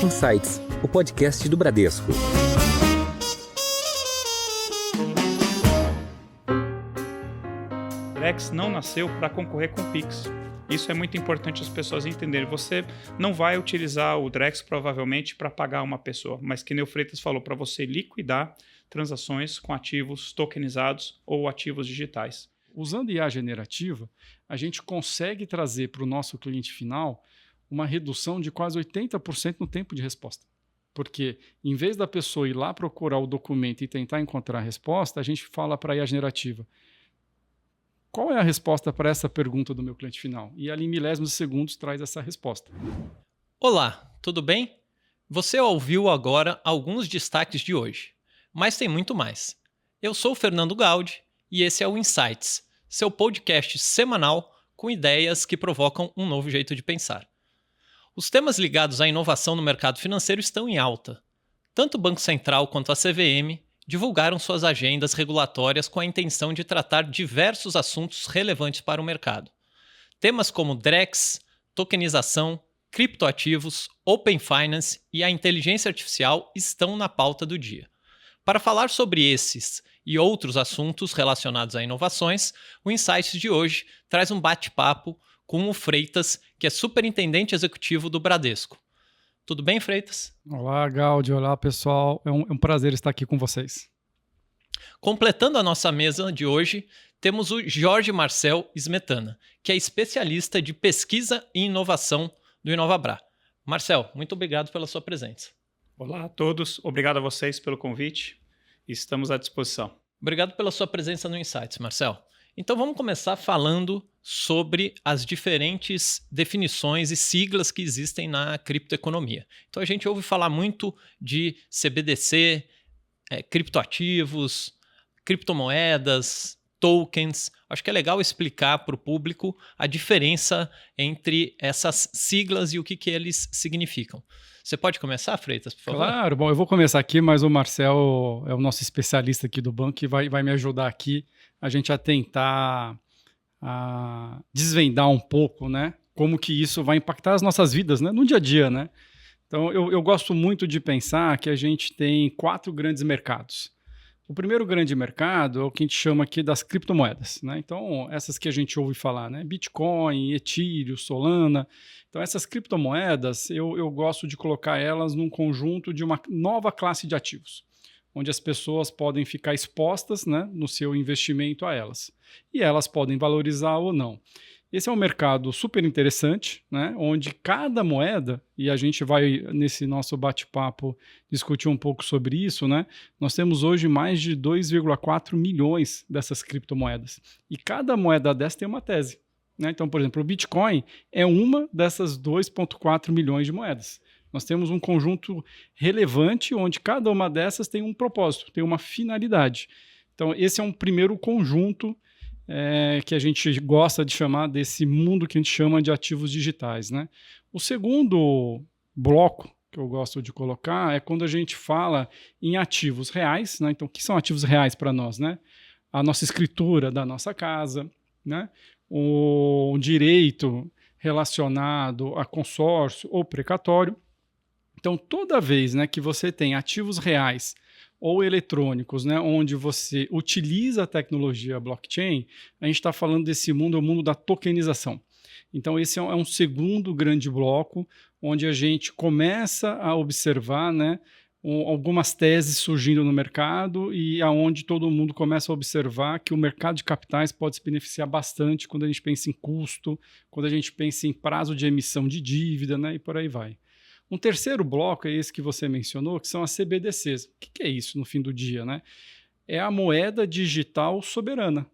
Insights, o podcast do Bradesco. O Drex não nasceu para concorrer com o Pix. Isso é muito importante as pessoas entenderem. Você não vai utilizar o Drex provavelmente para pagar uma pessoa, mas que nem o Freitas falou, para você liquidar transações com ativos tokenizados ou ativos digitais. Usando IA generativa, a gente consegue trazer para o nosso cliente final uma redução de quase 80% no tempo de resposta. Porque, em vez da pessoa ir lá procurar o documento e tentar encontrar a resposta, a gente fala para a IA generativa: qual é a resposta para essa pergunta do meu cliente final? E ali, em milésimos de segundos, traz essa resposta. Olá, tudo bem? Você ouviu agora alguns destaques de hoje, mas tem muito mais. Eu sou o Fernando Gaudi e esse é o Insights, seu podcast semanal com ideias que provocam um novo jeito de pensar. Os temas ligados à inovação no mercado financeiro estão em alta. Tanto o Banco Central quanto a CVM divulgaram suas agendas regulatórias com a intenção de tratar diversos assuntos relevantes para o mercado. Temas como Drex, tokenização, criptoativos, Open Finance e a inteligência artificial estão na pauta do dia. Para falar sobre esses e outros assuntos relacionados a inovações, o Insights de hoje traz um bate-papo com o Freitas, que é superintendente executivo do Bradesco. Tudo bem, Freitas? Olá, Gaudi. Olá, pessoal. É um prazer estar aqui com vocês. Completando a nossa mesa de hoje, temos o Jorge Marcel Smetana, que é especialista de pesquisa e inovação do Inovabra. Marcel, muito obrigado pela sua presença. Olá a todos, obrigado a vocês pelo convite. Estamos à disposição. Obrigado pela sua presença no Insights, Marcel. Então vamos começar falando sobre as diferentes definições e siglas que existem na criptoeconomia. Então a gente ouve falar muito de CBDC, criptoativos, criptomoedas, tokens. Acho que é legal explicar para o público a diferença entre essas siglas e o que eles significam. Você pode começar, Freitas, por favor? Claro, bom, eu vou começar aqui, mas o Marcel é o nosso especialista aqui do banco e vai me ajudar aqui a gente a tentar desvendar um pouco, né, como que isso vai impactar as nossas vidas, né, no dia a dia, né? Então, eu gosto muito de pensar que a gente tem 4 grandes mercados. O primeiro grande mercado é o que a gente chama aqui das criptomoedas, né? Então, essas que a gente ouve falar, né? Bitcoin, Ethereum, Solana. Então, essas criptomoedas, eu gosto de colocar elas num conjunto de uma nova classe de ativos, onde as pessoas podem ficar expostas, né, no seu investimento a elas. E elas podem valorizar ou não. Esse é um mercado super interessante, né, onde cada moeda, e a gente vai, nesse nosso bate-papo, discutir um pouco sobre isso, né, nós temos hoje mais de 2,4 milhões dessas criptomoedas. E cada moeda dessa tem uma tese, né? Então, por exemplo, o Bitcoin é uma dessas 2,4 milhões de moedas. Nós temos um conjunto relevante onde cada uma dessas tem um propósito, tem uma finalidade. Então, esse é um primeiro conjunto que a gente gosta de chamar desse mundo que a gente chama de ativos digitais, né? O segundo bloco que eu gosto de colocar é quando a gente fala em ativos reais, né? Então, o que são ativos reais para nós, né? A nossa escritura da nossa casa, né? O direito relacionado a consórcio ou precatório. Então, toda vez, né, que você tem ativos reais ou eletrônicos, né, onde você utiliza a tecnologia blockchain, a gente está falando desse mundo, é o mundo da tokenização. Então, esse é um segundo grande bloco, onde a gente começa a observar, né, algumas teses surgindo no mercado e aonde todo mundo começa a observar que o mercado de capitais pode se beneficiar bastante quando a gente pensa em custo, quando a gente pensa em prazo de emissão de dívida, né, e por aí vai. Um terceiro bloco é esse que você mencionou, que são as CBDCs. O que é isso no fim do dia, né? É a moeda digital soberana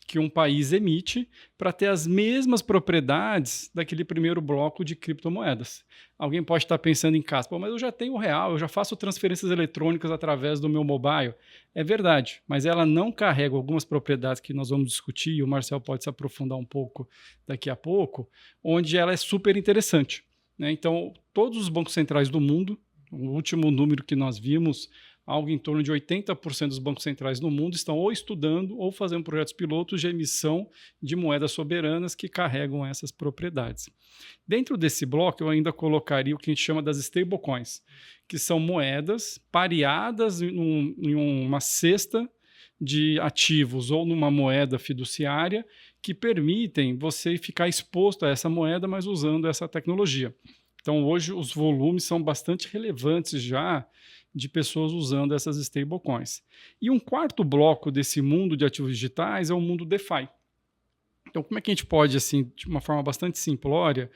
que um país emite para ter as mesmas propriedades daquele primeiro bloco de criptomoedas. Alguém pode estar pensando em casa, mas eu já tenho o real, eu já faço transferências eletrônicas através do meu mobile. É verdade, mas ela não carrega algumas propriedades que nós vamos discutir, e o Marcel pode se aprofundar um pouco daqui a pouco, onde ela é super interessante. Então, todos os bancos centrais do mundo, o último número que nós vimos algo em torno de 80% dos bancos centrais no mundo estão ou estudando ou fazendo projetos pilotos de emissão de moedas soberanas que carregam essas propriedades. Dentro desse bloco, eu ainda colocaria o que a gente chama das stablecoins, que são moedas pareadas em uma cesta de ativos ou numa moeda fiduciária que permitem você ficar exposto a essa moeda, mas usando essa tecnologia. Então, hoje, os volumes são bastante relevantes já de pessoas usando essas stablecoins. E um quarto bloco desse mundo de ativos digitais é o mundo DeFi. Então, como é que a gente pode, assim, de uma forma bastante simplória,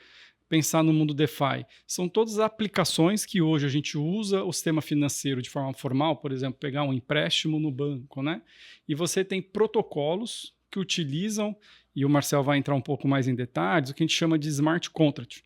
pensar no mundo DeFi? São todas as aplicações que hoje a gente usa o sistema financeiro de forma formal, por exemplo, pegar um empréstimo no banco, né? E você tem protocolos que utilizam, e o Marcel vai entrar um pouco mais em detalhes, o que a gente chama de smart contract.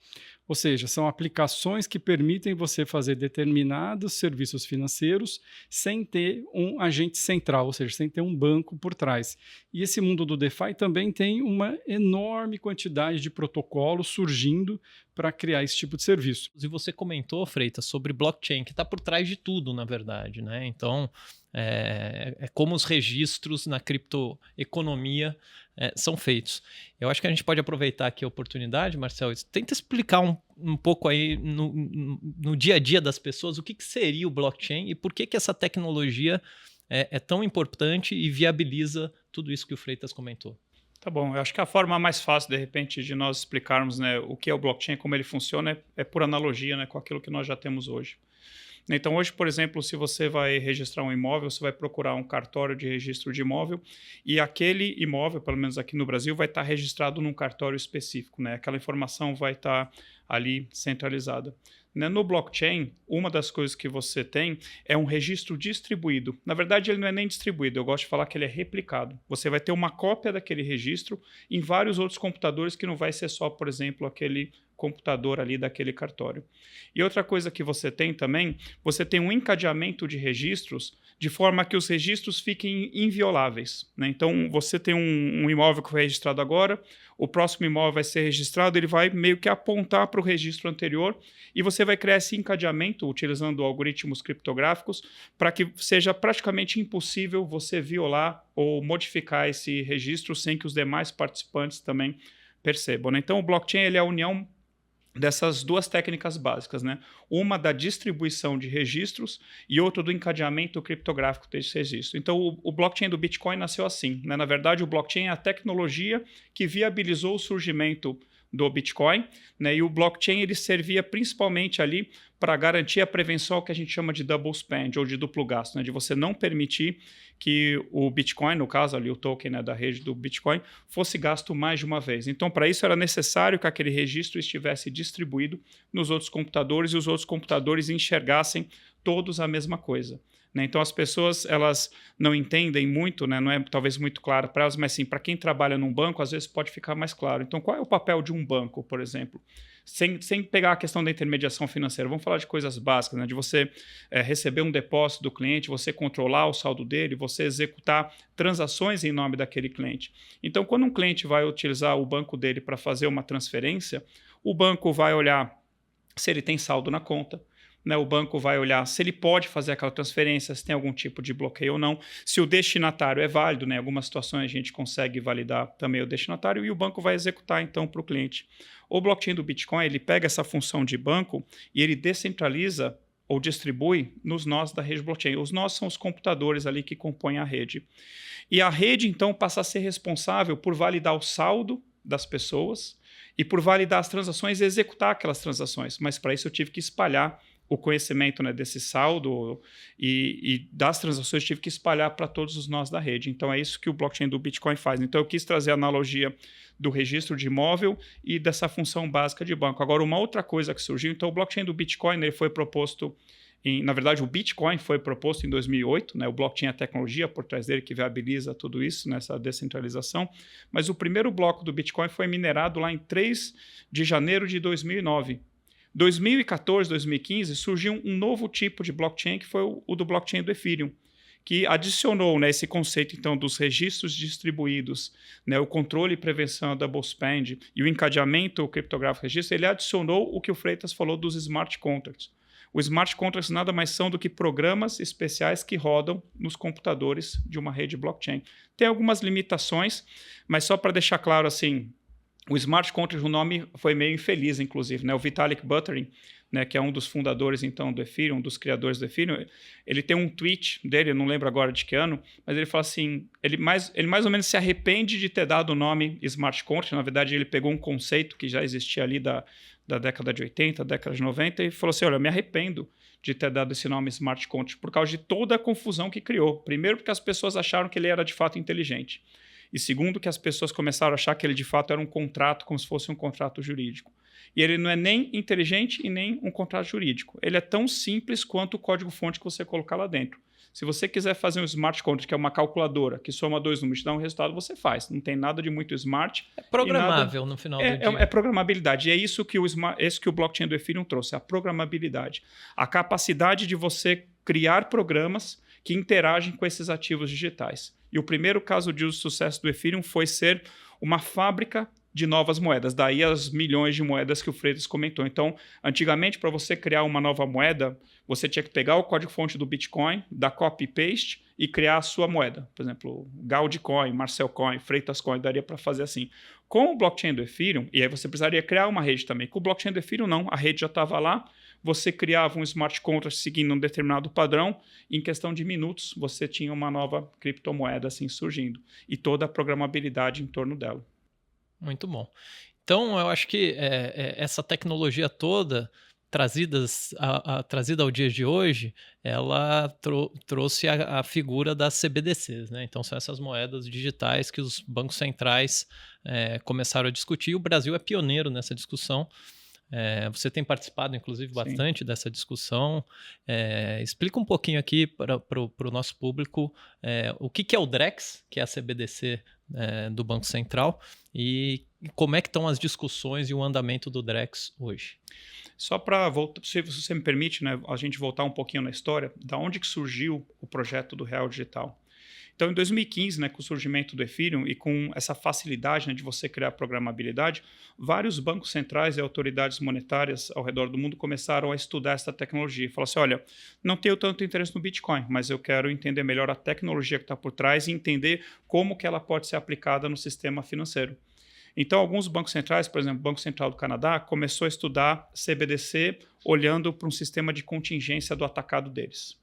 Ou seja, são aplicações que permitem você fazer determinados serviços financeiros sem ter um agente central, ou seja, sem ter um banco por trás. E esse mundo do DeFi também tem uma enorme quantidade de protocolos surgindo para criar esse tipo de serviço. E você comentou, Freitas, sobre blockchain, que está por trás de tudo, na verdade, né? Então, é como os registros na criptoeconomia são feitos. Eu acho que a gente pode aproveitar aqui a oportunidade, Marcel, tenta explicar um pouco aí no dia a dia das pessoas o que seria o blockchain e por que essa tecnologia é tão importante e viabiliza tudo isso que o Freitas comentou. Tá bom, eu acho que a forma mais fácil, de repente, de nós explicarmos, né, o que é o blockchain, como ele funciona, é por analogia, né, com aquilo que nós já temos hoje. Então, hoje, por exemplo, se você vai registrar um imóvel, você vai procurar um cartório de registro de imóvel e aquele imóvel, pelo menos aqui no Brasil, vai estar registrado num cartório específico, né? Aquela informação vai estar ali centralizada. No blockchain, uma das coisas que você tem é um registro distribuído. Na verdade, ele não é nem distribuído, eu gosto de falar que ele é replicado. Você vai ter uma cópia daquele registro em vários outros computadores que não vai ser só, por exemplo, aquele computador ali daquele cartório. E outra coisa que você tem também, você tem um encadeamento de registros de forma que os registros fiquem invioláveis, né? Então, você tem um imóvel que foi registrado agora, o próximo imóvel vai ser registrado, ele vai meio que apontar para o registro anterior e você vai criar esse encadeamento utilizando algoritmos criptográficos para que seja praticamente impossível você violar ou modificar esse registro sem que os demais participantes também percebam, né? Então, o blockchain ele é a união dessas duas técnicas básicas, né? Uma da distribuição de registros e outra do encadeamento criptográfico desses registros. Então, o blockchain do Bitcoin nasceu assim, né? Na verdade, o blockchain é a tecnologia que viabilizou o surgimento do Bitcoin, né? E o blockchain ele servia principalmente ali para garantir a prevenção ao que a gente chama de double spend ou de duplo gasto, né? De você não permitir que o Bitcoin, no caso ali o token, né, da rede do Bitcoin, fosse gasto mais de uma vez. Então, para isso era necessário que aquele registro estivesse distribuído nos outros computadores e os outros computadores enxergassem todos a mesma coisa, né? Então, as pessoas elas não entendem muito, né? Não é talvez muito claro para elas, mas sim, para quem trabalha num banco, às vezes pode ficar mais claro. Então, qual é o papel de um banco, por exemplo? Sem pegar a questão da intermediação financeira, vamos falar de coisas básicas, né? De você receber um depósito do cliente, você controlar o saldo dele, você executar transações em nome daquele cliente. Então, quando um cliente vai utilizar o banco dele para fazer uma transferência, o banco vai olhar se ele tem saldo na conta, né? O banco vai olhar se ele pode fazer aquela transferência, se tem algum tipo de bloqueio ou não, se o destinatário é válido, né? Em algumas situações a gente consegue validar também o destinatário e o banco vai executar então para o cliente. O blockchain do Bitcoin ele pega essa função de banco e ele descentraliza ou distribui nos nós da rede blockchain. Os nós são os computadores ali que compõem a rede. E a rede então passa a ser responsável por validar o saldo das pessoas e por validar as transações e executar aquelas transações. Mas para isso eu tive que espalhar o conhecimento, né, desse saldo e das transações tive que espalhar para todos os nós da rede. Então é isso que o blockchain do Bitcoin faz. Então eu quis trazer a analogia do registro de imóvel e dessa função básica de banco. Agora, uma outra coisa que surgiu, então o blockchain do Bitcoin ele foi proposto, na verdade o Bitcoin foi proposto em 2008, né, o blockchain é a tecnologia por trás dele que viabiliza tudo isso, nessa descentralização, mas o primeiro bloco do Bitcoin foi minerado lá em 3 de janeiro de 2009. 2014, 2015, surgiu um novo tipo de blockchain, que foi o do blockchain do Ethereum, que adicionou, né, esse conceito então dos registros distribuídos, né, o controle e prevenção da double spend e o encadeamento criptográfico registro, ele adicionou o que o Freitas falou dos smart contracts. Os smart contracts nada mais são do que programas especiais que rodam nos computadores de uma rede blockchain. Tem algumas limitações, mas só para deixar claro assim, o smart contract, o nome foi meio infeliz, inclusive, né? O Vitalik Buterin, né, que é um dos fundadores então do Ethereum, um dos criadores do Ethereum, ele tem um tweet dele, eu não lembro agora de que ano, mas ele fala assim, ele mais ou menos se arrepende de ter dado o nome smart contract. Na verdade, ele pegou um conceito que já existia ali da década de 80, década de 90, e falou assim, olha, eu me arrependo de ter dado esse nome smart contract por causa de toda a confusão que criou. Primeiro, porque as pessoas acharam que ele era de fato inteligente. E segundo, que as pessoas começaram a achar que ele de fato era um contrato, como se fosse um contrato jurídico. E ele não é nem inteligente e nem um contrato jurídico. Ele é tão simples quanto o código-fonte que você colocar lá dentro. Se você quiser fazer um smart contract, que é uma calculadora que soma 2 números e dá um resultado, você faz. Não tem nada de muito smart. É programável no final do dia. É programabilidade. E é isso que o blockchain do Ethereum trouxe, a programabilidade. A capacidade de você criar programas que interagem com esses ativos digitais. E o primeiro caso de uso de sucesso do Ethereum foi ser uma fábrica de novas moedas. Daí as milhões de moedas que o Freitas comentou. Então, antigamente, para você criar uma nova moeda, você tinha que pegar o código-fonte do Bitcoin, dar copy-paste e criar a sua moeda. Por exemplo, Gaudi Coin, Marcel Coin, Freitas Coin, daria para fazer assim. Com o blockchain do Ethereum, e aí você precisaria criar uma rede também. Com o blockchain do Ethereum, não. A rede já estava lá. Você criava um smart contract seguindo um determinado padrão, e em questão de minutos você tinha uma nova criptomoeda assim surgindo, e toda a programabilidade em torno dela. Muito bom. Então, eu acho que essa tecnologia toda trazida ao dia de hoje, ela trouxe a figura das CBDCs, né? Então, são essas moedas digitais que os bancos centrais começaram a discutir, e o Brasil é pioneiro nessa discussão. Você tem participado, inclusive, bastante dessa discussão. Explica um pouquinho aqui para o nosso público o que é o DREX, que é a CBDC do Banco Central, e como é que estão as discussões e o andamento do DREX hoje. Só para voltar, se você me permite, né, a gente voltar um pouquinho na história, da onde que surgiu o projeto do Real Digital. Então, em 2015, né, com o surgimento do Ethereum e com essa facilidade, né, de você criar programabilidade, vários bancos centrais e autoridades monetárias ao redor do mundo começaram a estudar essa tecnologia. Falaram assim, olha, não tenho tanto interesse no Bitcoin, mas eu quero entender melhor a tecnologia que está por trás e entender como que ela pode ser aplicada no sistema financeiro. Então, alguns bancos centrais, por exemplo, o Banco Central do Canadá, começou a estudar CBDC olhando para um sistema de contingência do atacado deles.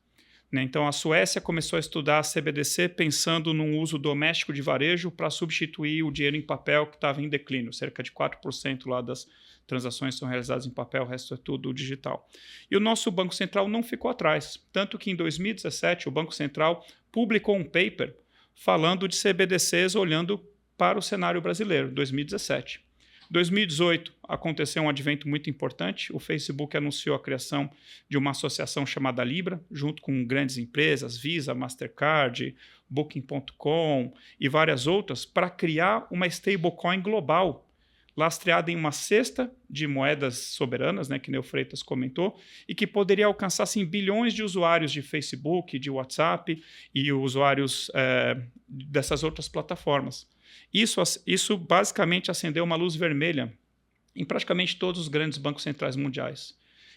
Então, a Suécia começou a estudar a CBDC pensando num uso doméstico de varejo para substituir o dinheiro em papel que estava em declínio. Cerca de 4% lá das transações são realizadas em papel, o resto é tudo digital. E o nosso Banco Central não ficou atrás. Tanto que em 2017 o Banco Central publicou um paper falando de CBDCs olhando para o cenário brasileiro, 2017. Em 2018, aconteceu um advento muito importante. O Facebook anunciou a criação de uma associação chamada Libra, junto com grandes empresas, Visa, Mastercard, Booking.com e várias outras, para criar uma stablecoin global, lastreada em uma cesta de moedas soberanas, né, que o Freitas comentou, e que poderia alcançar assim, bilhões de usuários de Facebook, de WhatsApp e usuários dessas outras plataformas. Isso basicamente acendeu uma luz vermelha em praticamente todos os grandes bancos centrais mundiais.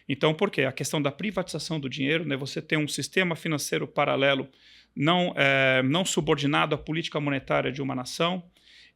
Então, por quê? A questão da privatização do dinheiro, né? Você tem um sistema financeiro paralelo não subordinado à política monetária de uma nação,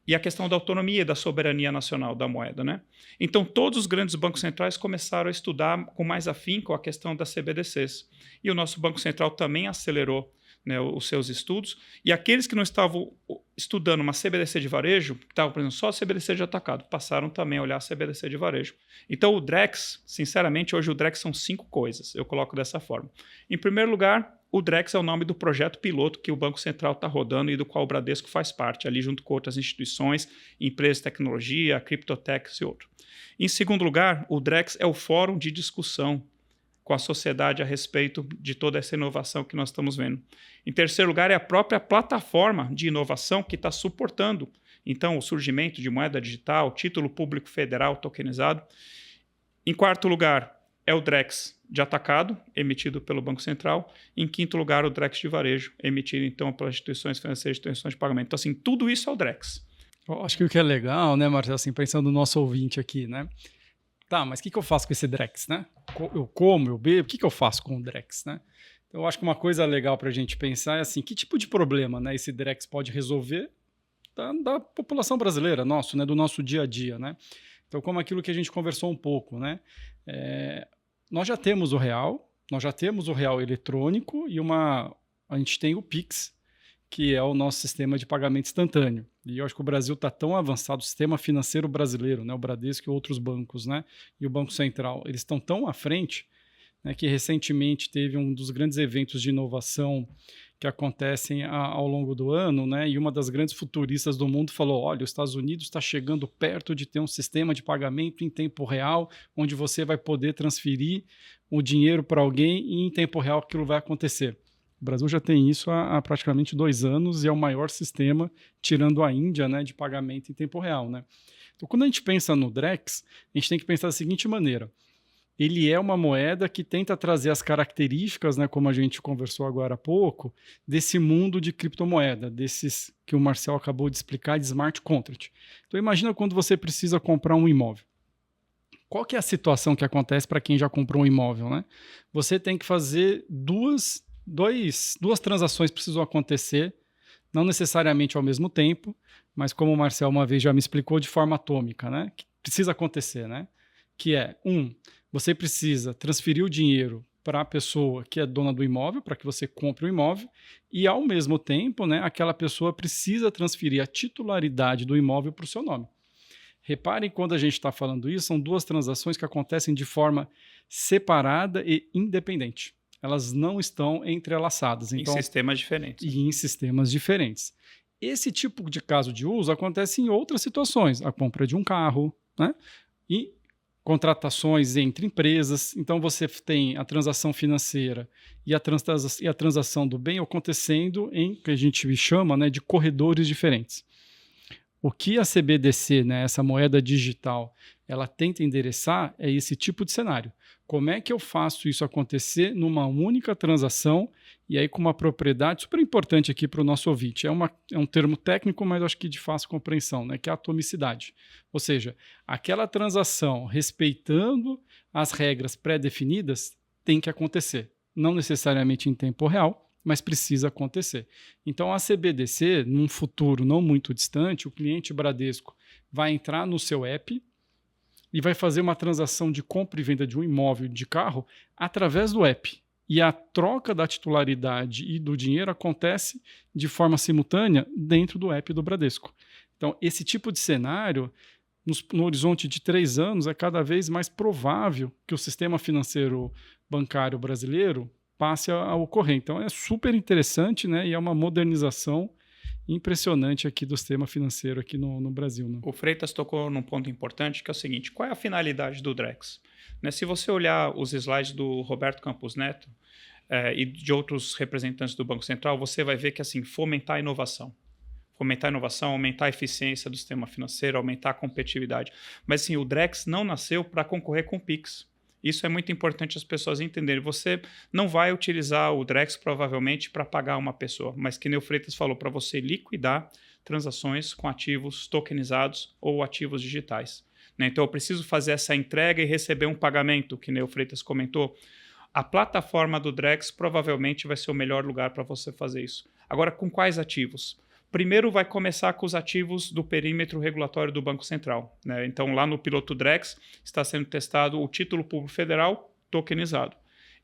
e a questão da autonomia e da soberania nacional da moeda, né? Então, todos os grandes bancos centrais começaram a estudar com mais afinco a questão das CBDCs. E o nosso Banco Central também acelerou, né, os seus estudos, e aqueles que não estavam estudando uma CBDC de varejo, que estavam, por exemplo, só CBDC de atacado, passaram também a olhar a CBDC de varejo. Então, o DREX, sinceramente, hoje o DREX são 5 coisas, eu coloco dessa forma. Em primeiro lugar, o DREX é o nome do projeto piloto que o Banco Central está rodando e do qual o Bradesco faz parte, ali junto com outras instituições, empresas de tecnologia, criptotechs e outros. Em segundo lugar, o DREX é o fórum de discussão com a sociedade a respeito de toda essa inovação que nós estamos vendo. Em terceiro lugar, é a própria plataforma de inovação que está suportando, então, o surgimento de moeda digital, título público federal tokenizado. Em quarto lugar, é o DREX de atacado, emitido pelo Banco Central. Em quinto lugar, o DREX de varejo, emitido, então, pelas instituições financeiras e instituições de pagamento. Então, assim, tudo isso é o DREX. Eu acho que o que é legal, né, Marcelo, assim, pensando no nosso ouvinte aqui, né? Tá, mas o que eu faço com esse Drex, né? Eu como, eu bebo, o que eu faço com o Drex, né? Então, eu acho que uma coisa legal para a gente pensar é assim, que tipo de problema, né, esse Drex pode resolver da população brasileira, nosso, né, do nosso dia a dia, né? Então, como aquilo que a gente conversou um pouco, né? Nós já temos o real, nós já temos o real eletrônico e a gente tem o Pix, que é o nosso sistema de pagamento instantâneo. E eu acho que o Brasil está tão avançado, o sistema financeiro brasileiro, né, o Bradesco e outros bancos, né, e o Banco Central, eles estão tão à frente, né, que recentemente teve um dos grandes eventos de inovação que acontecem ao longo do ano, né, e uma das grandes futuristas do mundo falou, olha, os Estados Unidos está chegando perto de ter um sistema de pagamento em tempo real, onde você vai poder transferir o dinheiro para alguém e em tempo real aquilo vai acontecer. O Brasil já tem isso há praticamente 2 anos e é o maior sistema, tirando a Índia, né, de pagamento em tempo real, né? Então, quando a gente pensa no Drex, a gente tem que pensar da seguinte maneira. Ele é uma moeda que tenta trazer as características, né, como a gente conversou agora há pouco, desse mundo de criptomoeda, desses que o Marcel acabou de explicar, de smart contract. Então, imagina quando você precisa comprar um imóvel. Qual que é a situação que acontece para quem já comprou um imóvel, né? Você tem que fazer duas transações precisam acontecer, não necessariamente ao mesmo tempo, mas como o Marcel uma vez já me explicou, de forma atômica, né? Que precisa acontecer, né? Que é, você precisa transferir o dinheiro para a pessoa que é dona do imóvel, para que você compre o imóvel, e ao mesmo tempo, né, aquela pessoa precisa transferir a titularidade do imóvel para o seu nome. Reparem, quando a gente está falando isso, são 2 transações que acontecem de forma separada e independente. Elas não estão entrelaçadas. Então, em sistemas diferentes. E em sistemas diferentes. Esse tipo de caso de uso acontece em outras situações. A compra de um carro, né? E contratações entre empresas. Então, você tem a transação financeira e a transação do bem acontecendo em, que a gente chama, né, de corredores diferentes. O que a CBDC, né, essa moeda digital, ela tenta endereçar é esse tipo de cenário. Como é que eu faço isso acontecer numa única transação e aí com uma propriedade super importante aqui para o nosso ouvinte? É um termo técnico, mas acho que de fácil compreensão, né, que é a atomicidade. Ou seja, aquela transação respeitando as regras pré-definidas tem que acontecer. Não necessariamente em tempo real, mas precisa acontecer. Então, a CBDC, num futuro não muito distante, o cliente Bradesco vai entrar no seu app e vai fazer uma transação de compra e venda de um imóvel de carro através do app. E a troca da titularidade e do dinheiro acontece de forma simultânea dentro do app do Bradesco. Então, esse tipo de cenário, no horizonte de 3 anos, é cada vez mais provável que o sistema financeiro bancário brasileiro passe a ocorrer. Então, é super interessante, né? E é uma modernização impressionante aqui do sistema financeiro aqui no Brasil. Né? O Freitas tocou num ponto importante, que é o seguinte, qual é a finalidade do Drex? Né, se você olhar os slides do Roberto Campos Neto e de outros representantes do Banco Central, você vai ver que assim, fomentar a inovação, aumentar a eficiência do sistema financeiro, aumentar a competitividade. Mas assim, o Drex não nasceu para concorrer com o Pix. Isso é muito importante as pessoas entenderem. Você não vai utilizar o Drex provavelmente para pagar uma pessoa, mas que nem o Freitas falou, para você liquidar transações com ativos tokenizados ou ativos digitais. Né? Então eu preciso fazer essa entrega e receber um pagamento, que nem o Freitas comentou. A plataforma do Drex provavelmente vai ser o melhor lugar para você fazer isso. Agora, com quais ativos? Primeiro vai começar com os ativos do perímetro regulatório do Banco Central. Né? Então, lá no piloto Drex está sendo testado o título público federal tokenizado.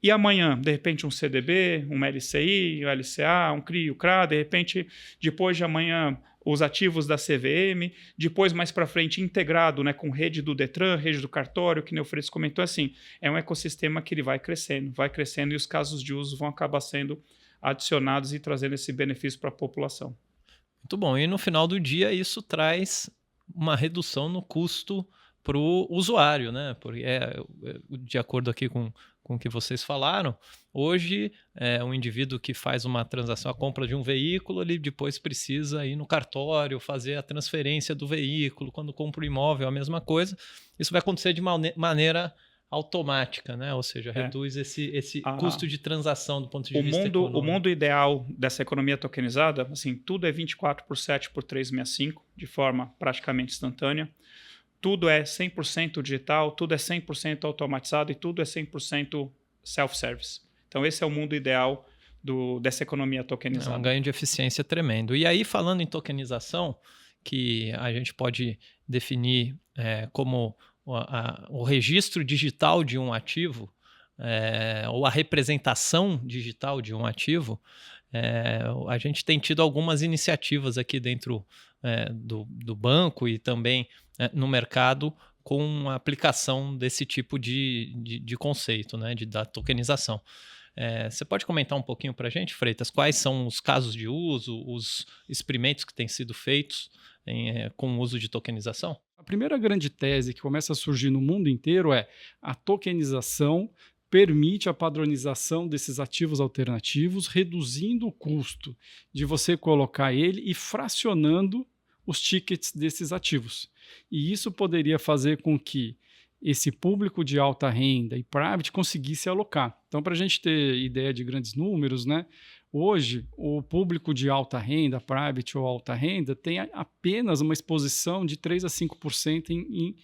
E amanhã, de repente, um CDB, um LCI, um LCA, um CRI, um CRA, de repente, depois de amanhã, os ativos da CVM, depois, mais para frente, integrado, né, com rede do Detran, rede do cartório, que o Freitas comentou, assim, é um ecossistema que ele vai crescendo e os casos de uso vão acabar sendo adicionados e trazendo esse benefício para a população. Muito bom. E no final do dia, isso traz uma redução no custo para o usuário, né? Porque de acordo aqui com o que vocês falaram, hoje um indivíduo que faz uma transação, a compra de um veículo, ele depois precisa ir no cartório, fazer a transferência do veículo. Quando compra o imóvel, a mesma coisa. Isso vai acontecer de maneira automática, né? Ou seja, reduz esse custo de transação do ponto de vista econômico. O mundo ideal dessa economia tokenizada, assim, tudo é 24/7 por 365, de forma praticamente instantânea. tudo é 100% digital, tudo é 100% automatizado e tudo é 100% self-service. Então, esse é o mundo ideal dessa economia tokenizada. É um ganho de eficiência tremendo. E aí, falando em tokenização, que a gente pode definir como o registro digital de um ativo, ou a representação digital de um ativo, a gente tem tido algumas iniciativas aqui dentro do banco e também no mercado com a aplicação desse tipo de conceito, né, da tokenização. Você pode comentar um pouquinho para a gente, Freitas, quais são os casos de uso, os experimentos que têm sido feitos com o uso de tokenização? A primeira grande tese que começa a surgir no mundo inteiro é a tokenização permite a padronização desses ativos alternativos, reduzindo o custo de você colocar ele e fracionando os tickets desses ativos. E isso poderia fazer com que esse público de alta renda e private conseguisse alocar. Então, para a gente ter ideia de grandes números, né? Hoje, o público de alta renda, private ou alta renda, tem apenas uma exposição de 3 a 5% em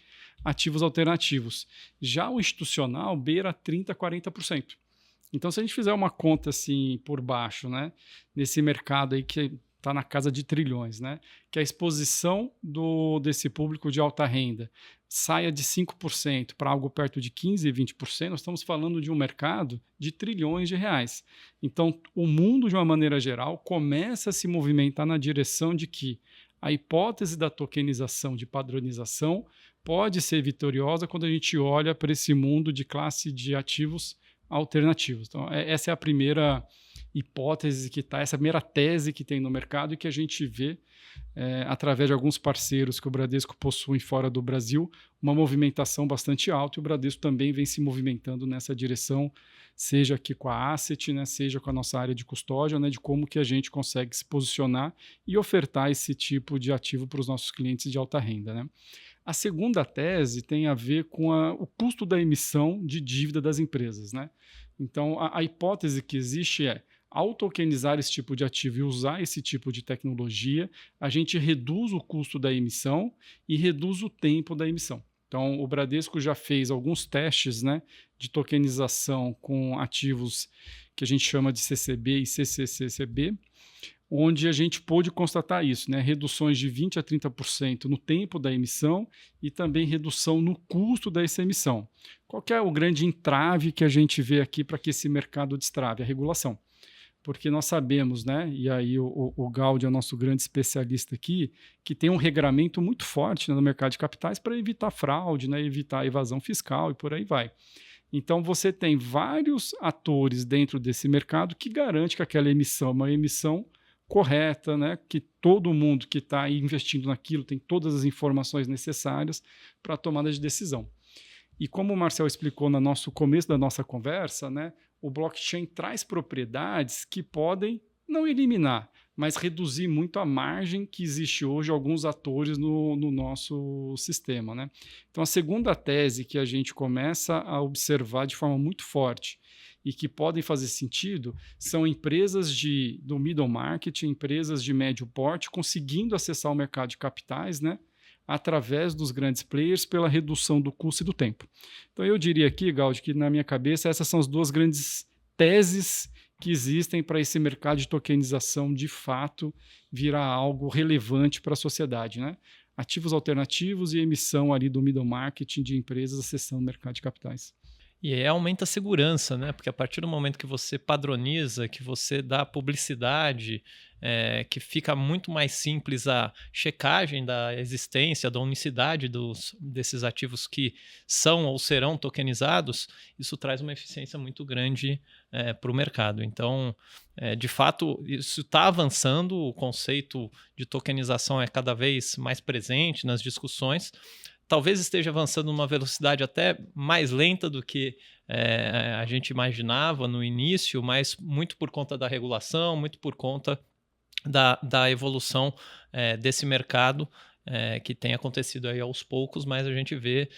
ativos alternativos. Já o institucional beira 30% a 40%. Então, se a gente fizer uma conta assim por baixo, né, nesse mercado aí que está na casa de trilhões, né, que a exposição desse público de alta renda saia de 5% para algo perto de 15% e 20%, nós estamos falando de um mercado de trilhões de reais. Então, o mundo, de uma maneira geral, começa a se movimentar na direção de que a hipótese da tokenização, de padronização, pode ser vitoriosa quando a gente olha para esse mundo de classe de ativos alternativos. Então, essa é a primeira hipótese que está, essa primeira tese que tem no mercado e que a gente vê através de alguns parceiros que o Bradesco possui fora do Brasil, uma movimentação bastante alta, e o Bradesco também vem se movimentando nessa direção, seja aqui com a Asset, né, seja com a nossa área de custódia, né, de como que a gente consegue se posicionar e ofertar esse tipo de ativo para os nossos clientes de alta renda, né? A segunda tese tem a ver com o custo da emissão de dívida das empresas, né? Então, a hipótese que existe é, ao tokenizar esse tipo de ativo e usar esse tipo de tecnologia, a gente reduz o custo da emissão e reduz o tempo da emissão. Então, o Bradesco já fez alguns testes, né, de tokenização com ativos que a gente chama de CCB e CCCB, onde a gente pôde constatar isso, né? Reduções de 20% a 30% no tempo da emissão e também redução no custo dessa emissão. Qual que é o grande entrave que a gente vê aqui para que esse mercado destrave? A regulação. Porque nós sabemos, né? E aí o Gaudi é o nosso grande especialista aqui, que tem um regramento muito forte, né, no mercado de capitais para evitar fraude, né, evitar evasão fiscal e por aí vai. Então, você tem vários atores dentro desse mercado que garante que aquela emissão é uma emissão correta, né? Que todo mundo que está investindo naquilo tem todas as informações necessárias para a tomada de decisão. E como o Marcel explicou no começo da nossa conversa, né, o blockchain traz propriedades que podem não eliminar, mas reduzir muito a margem que existe hoje alguns atores no nosso sistema, né? Então, a segunda tese que a gente começa a observar de forma muito forte e que podem fazer sentido são empresas do middle market, empresas de médio porte, conseguindo acessar o mercado de capitais, né, através dos grandes players pela redução do custo e do tempo. Então, eu diria aqui, Gaudi, que na minha cabeça essas são as duas grandes teses que existem para esse mercado de tokenização de fato virar algo relevante para a sociedade, né? Ativos alternativos e emissão ali do middle market de empresas acessando o mercado de capitais. E aí aumenta a segurança, né? Porque a partir do momento que você padroniza, que você dá publicidade, que fica muito mais simples a checagem da existência, da unicidade desses ativos que são ou serão tokenizados, isso traz uma eficiência muito grande para o mercado. Então, de fato, isso está avançando, o conceito de tokenização é cada vez mais presente nas discussões. Talvez esteja avançando numa velocidade até mais lenta do que a gente imaginava no início, mas muito por conta da regulação, muito por conta da evolução desse mercado que tem acontecido aí aos poucos, mas a gente vê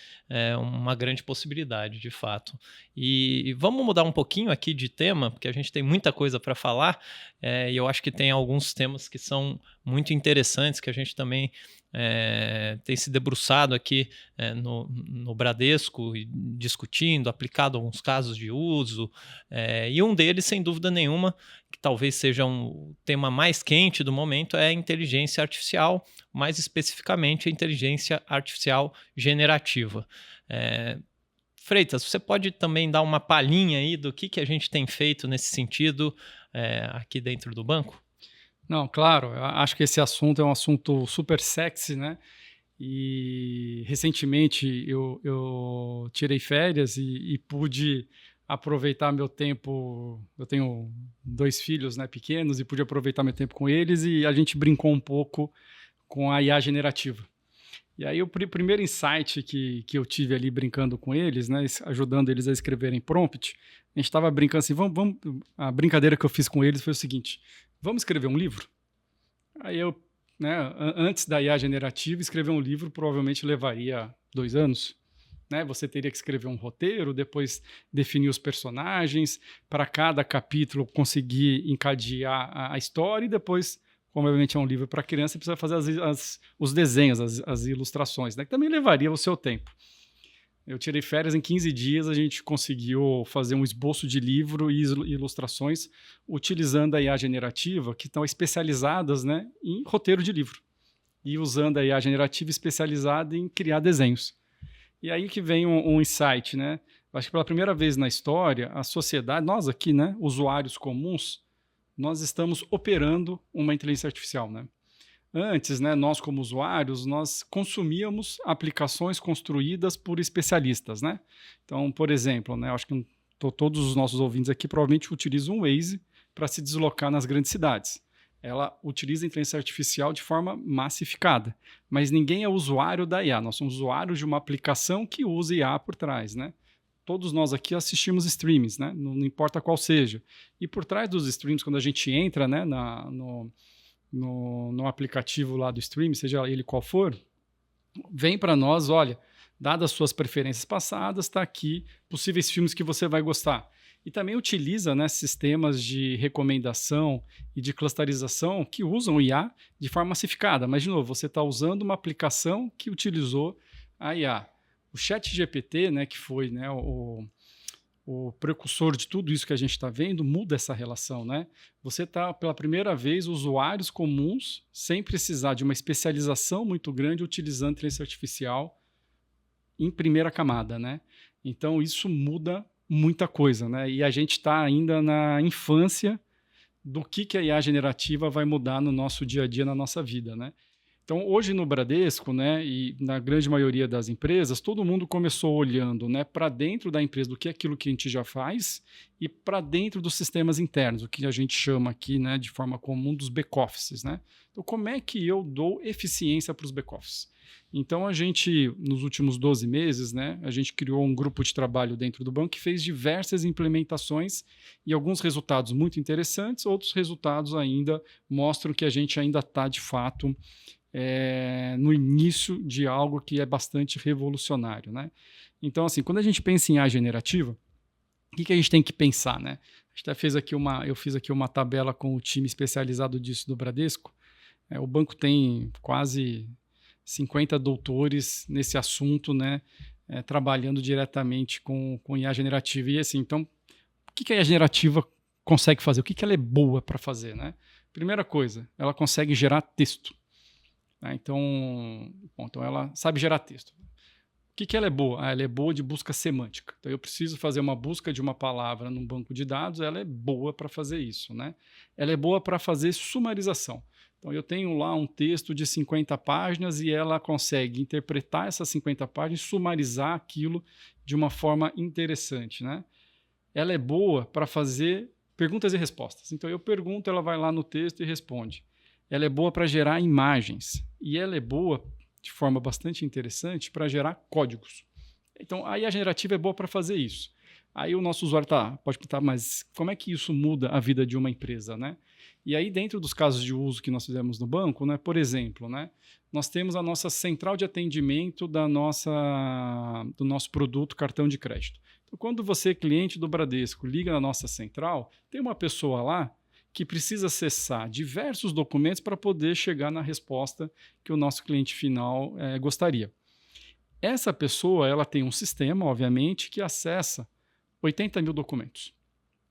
uma grande possibilidade, de fato. E vamos mudar um pouquinho aqui de tema, porque a gente tem muita coisa para falar, e eu acho que tem alguns temas que são muito interessantes, que a gente também tem se debruçado aqui no Bradesco, discutindo, aplicado alguns casos de uso, e um deles, sem dúvida nenhuma, que talvez seja um tema mais quente do momento, é a inteligência artificial, mais especificamente a inteligência artificial generativa. Freitas, você pode também dar uma palhinha aí do que a gente tem feito nesse sentido aqui dentro do banco? Não, claro, eu acho que esse assunto é um assunto super sexy, né? E recentemente eu tirei férias e pude aproveitar meu tempo. Eu tenho 2 filhos, né, pequenos, e pude aproveitar meu tempo com eles, e a gente brincou um pouco com a IA generativa. E aí o primeiro insight que eu tive ali brincando com eles, né, ajudando eles a escreverem prompt, a gente estava brincando assim, a brincadeira que eu fiz com eles foi o seguinte: vamos escrever um livro? Aí eu, né, antes da IA generativa, escrever um livro provavelmente levaria 2 anos. Né? Você teria que escrever um roteiro, depois definir os personagens, para cada capítulo conseguir encadear a história, e depois, como obviamente é um livro para criança, precisa fazer os desenhos, as ilustrações, né? Que também levaria o seu tempo. Eu tirei férias, em 15 dias a gente conseguiu fazer um esboço de livro e ilustrações utilizando a IA generativa, que estão especializadas, né, em roteiro de livro, e usando a IA generativa especializada em criar desenhos. E aí que vem um insight, né? Acho que pela primeira vez na história, a sociedade, nós aqui, né, usuários comuns, nós estamos operando uma inteligência artificial, né? Antes, né, nós como usuários, nós consumíamos aplicações construídas por especialistas, né? Então, por exemplo, né, acho que todos os nossos ouvintes aqui provavelmente utilizam o Waze para se deslocar nas grandes cidades. Ela utiliza a inteligência artificial de forma massificada, mas ninguém é usuário da IA, nós somos usuários de uma aplicação que usa IA por trás, né? Todos nós aqui assistimos streams, né? Não importa qual seja. E por trás dos streams, quando a gente entra, né, no aplicativo lá do stream, seja ele qual for, vem para nós, olha, dadas as suas preferências passadas, está aqui possíveis filmes que você vai gostar. E também utiliza, né, sistemas de recomendação e de clusterização que usam o IA de forma massificada. Mas, de novo, você está usando uma aplicação que utilizou a IA. O ChatGPT, né, que foi, né, o precursor de tudo isso que a gente está vendo, muda essa relação, né? Você está, pela primeira vez, usuários comuns, sem precisar de uma especialização muito grande, utilizando inteligência artificial em primeira camada, né? Então, isso muda muita coisa, né? E a gente está ainda na infância do que a IA generativa vai mudar no nosso dia a dia, na nossa vida, né? Então, hoje no Bradesco, né, e na grande maioria das empresas, todo mundo começou olhando, né, para dentro da empresa do que é aquilo que a gente já faz e para dentro dos sistemas internos, o que a gente chama aqui, né, de forma comum dos back-offices, né? Então, como é que eu dou eficiência para os back-offices? Então, a gente, nos últimos 12 meses, né, a gente criou um grupo de trabalho dentro do banco que fez diversas implementações e alguns resultados muito interessantes, outros resultados ainda mostram que a gente ainda está, de fato, no início de algo que é bastante revolucionário, né? Então, assim, quando a gente pensa em IA generativa, o que a gente tem que pensar, né? A gente até eu fiz aqui uma tabela com o time especializado disso do Bradesco. O banco tem quase 50 doutores nesse assunto, né? Trabalhando diretamente com IA generativa. E assim, então, o que a IA generativa consegue fazer? O que ela é boa para fazer, né? Primeira coisa, ela consegue gerar texto. Então ela sabe gerar texto. O que ela é boa? Ela é boa de busca semântica. Então eu preciso fazer uma busca de uma palavra num banco de dados, ela é boa para fazer isso, né? Ela é boa para fazer sumarização. Então eu tenho lá um texto de 50 páginas e ela consegue interpretar essas 50 páginas e sumarizar aquilo de uma forma interessante, né? Ela é boa para fazer perguntas e respostas. Então eu pergunto, ela vai lá no texto e responde. Ela é boa para gerar imagens e ela é boa, de forma bastante interessante, para gerar códigos. Então, a IA generativa é boa para fazer isso. Aí o nosso usuário pode perguntar, mas como é que isso muda a vida de uma empresa, né? E aí, dentro dos casos de uso que nós fizemos no banco, né, por exemplo, né, nós temos a nossa central de atendimento do nosso produto cartão de crédito. Então, quando você, cliente do Bradesco, liga na nossa central, tem uma pessoa lá que precisa acessar diversos documentos para poder chegar na resposta que o nosso cliente final gostaria. Essa pessoa ela tem um sistema, obviamente, que acessa 80 mil documentos.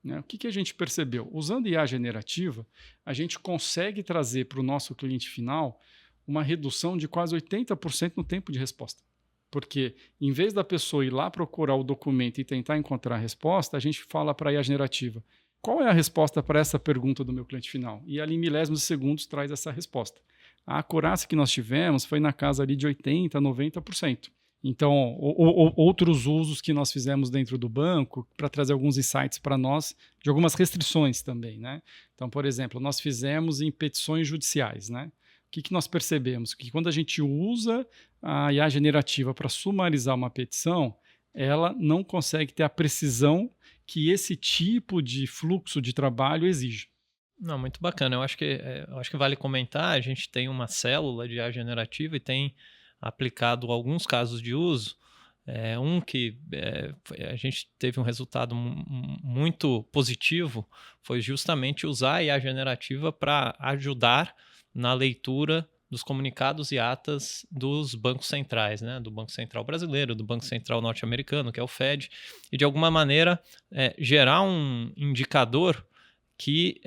Né? O que a gente percebeu? Usando IA generativa, a gente consegue trazer para o nosso cliente final uma redução de quase 80% no tempo de resposta. Porque, em vez da pessoa ir lá procurar o documento e tentar encontrar a resposta, a gente fala para a IA generativa: qual é a resposta para essa pergunta do meu cliente final? E ali, em milésimos de segundos, traz essa resposta. A acurácia que nós tivemos foi na casa ali de 80%, 90%. Então, outros usos que nós fizemos dentro do banco para trazer alguns insights para nós, de algumas restrições também, né? Então, por exemplo, nós fizemos em petições judiciais, né? O que nós percebemos? Que quando a gente usa a IA generativa para sumarizar uma petição, ela não consegue ter a precisão que esse tipo de fluxo de trabalho exige. Não, muito bacana. Eu acho que vale comentar, a gente tem uma célula de IA generativa e tem aplicado alguns casos de uso. A gente teve um resultado muito positivo, foi justamente usar a IA generativa para ajudar na leitura dos comunicados e atas dos bancos centrais, né? Do Banco Central Brasileiro, do Banco Central Norte-Americano, que é o Fed, e de alguma maneira gerar um indicador que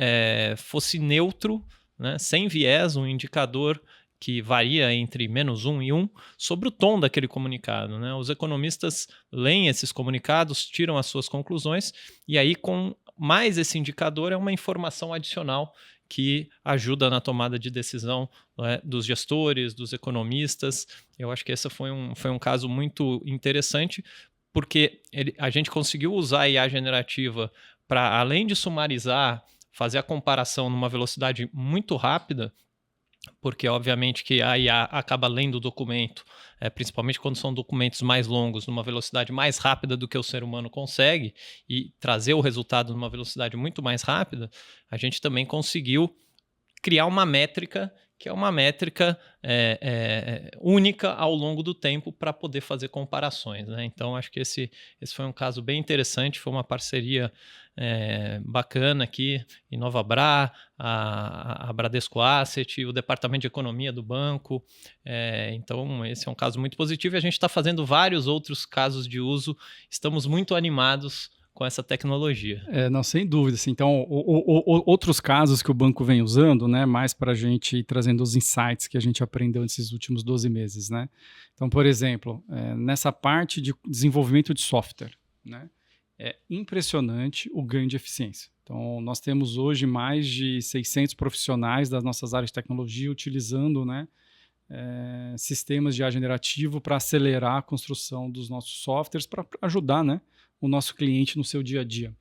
fosse neutro, né? Sem viés, um indicador que varia entre -1 e 1, sobre o tom daquele comunicado, né? Os economistas leem esses comunicados, tiram as suas conclusões, e aí com mais esse indicador é uma informação adicional que ajuda na tomada de decisão, né, dos gestores, dos economistas. Eu acho que esse foi um caso muito interessante, porque a gente conseguiu usar a IA generativa para, além de sumarizar, fazer a comparação numa velocidade muito rápida, porque obviamente que a IA acaba lendo o documento, principalmente quando são documentos mais longos, numa velocidade mais rápida do que o ser humano consegue, e trazer o resultado numa velocidade muito mais rápida. A gente também conseguiu criar uma métrica que é uma métrica única ao longo do tempo para poder fazer comparações, né? Então, acho que esse foi um caso bem interessante, foi uma parceria bacana aqui em Nova Bra, a Bradesco Asset, o Departamento de Economia do banco. Então, esse é um caso muito positivo e a gente está fazendo vários outros casos de uso. Estamos muito animados com essa tecnologia. Não, sem dúvida. Assim. Então, outros casos que o banco vem usando, né, mais para a gente ir trazendo os insights que a gente aprendeu nesses últimos 12 meses. Né? Então, por exemplo, nessa parte de desenvolvimento de software, né, é impressionante o ganho de eficiência. Então, nós temos hoje mais de 600 profissionais das nossas áreas de tecnologia utilizando, né, sistemas de IA generativo para acelerar a construção dos nossos softwares, para ajudar, né, o nosso cliente no seu dia a dia.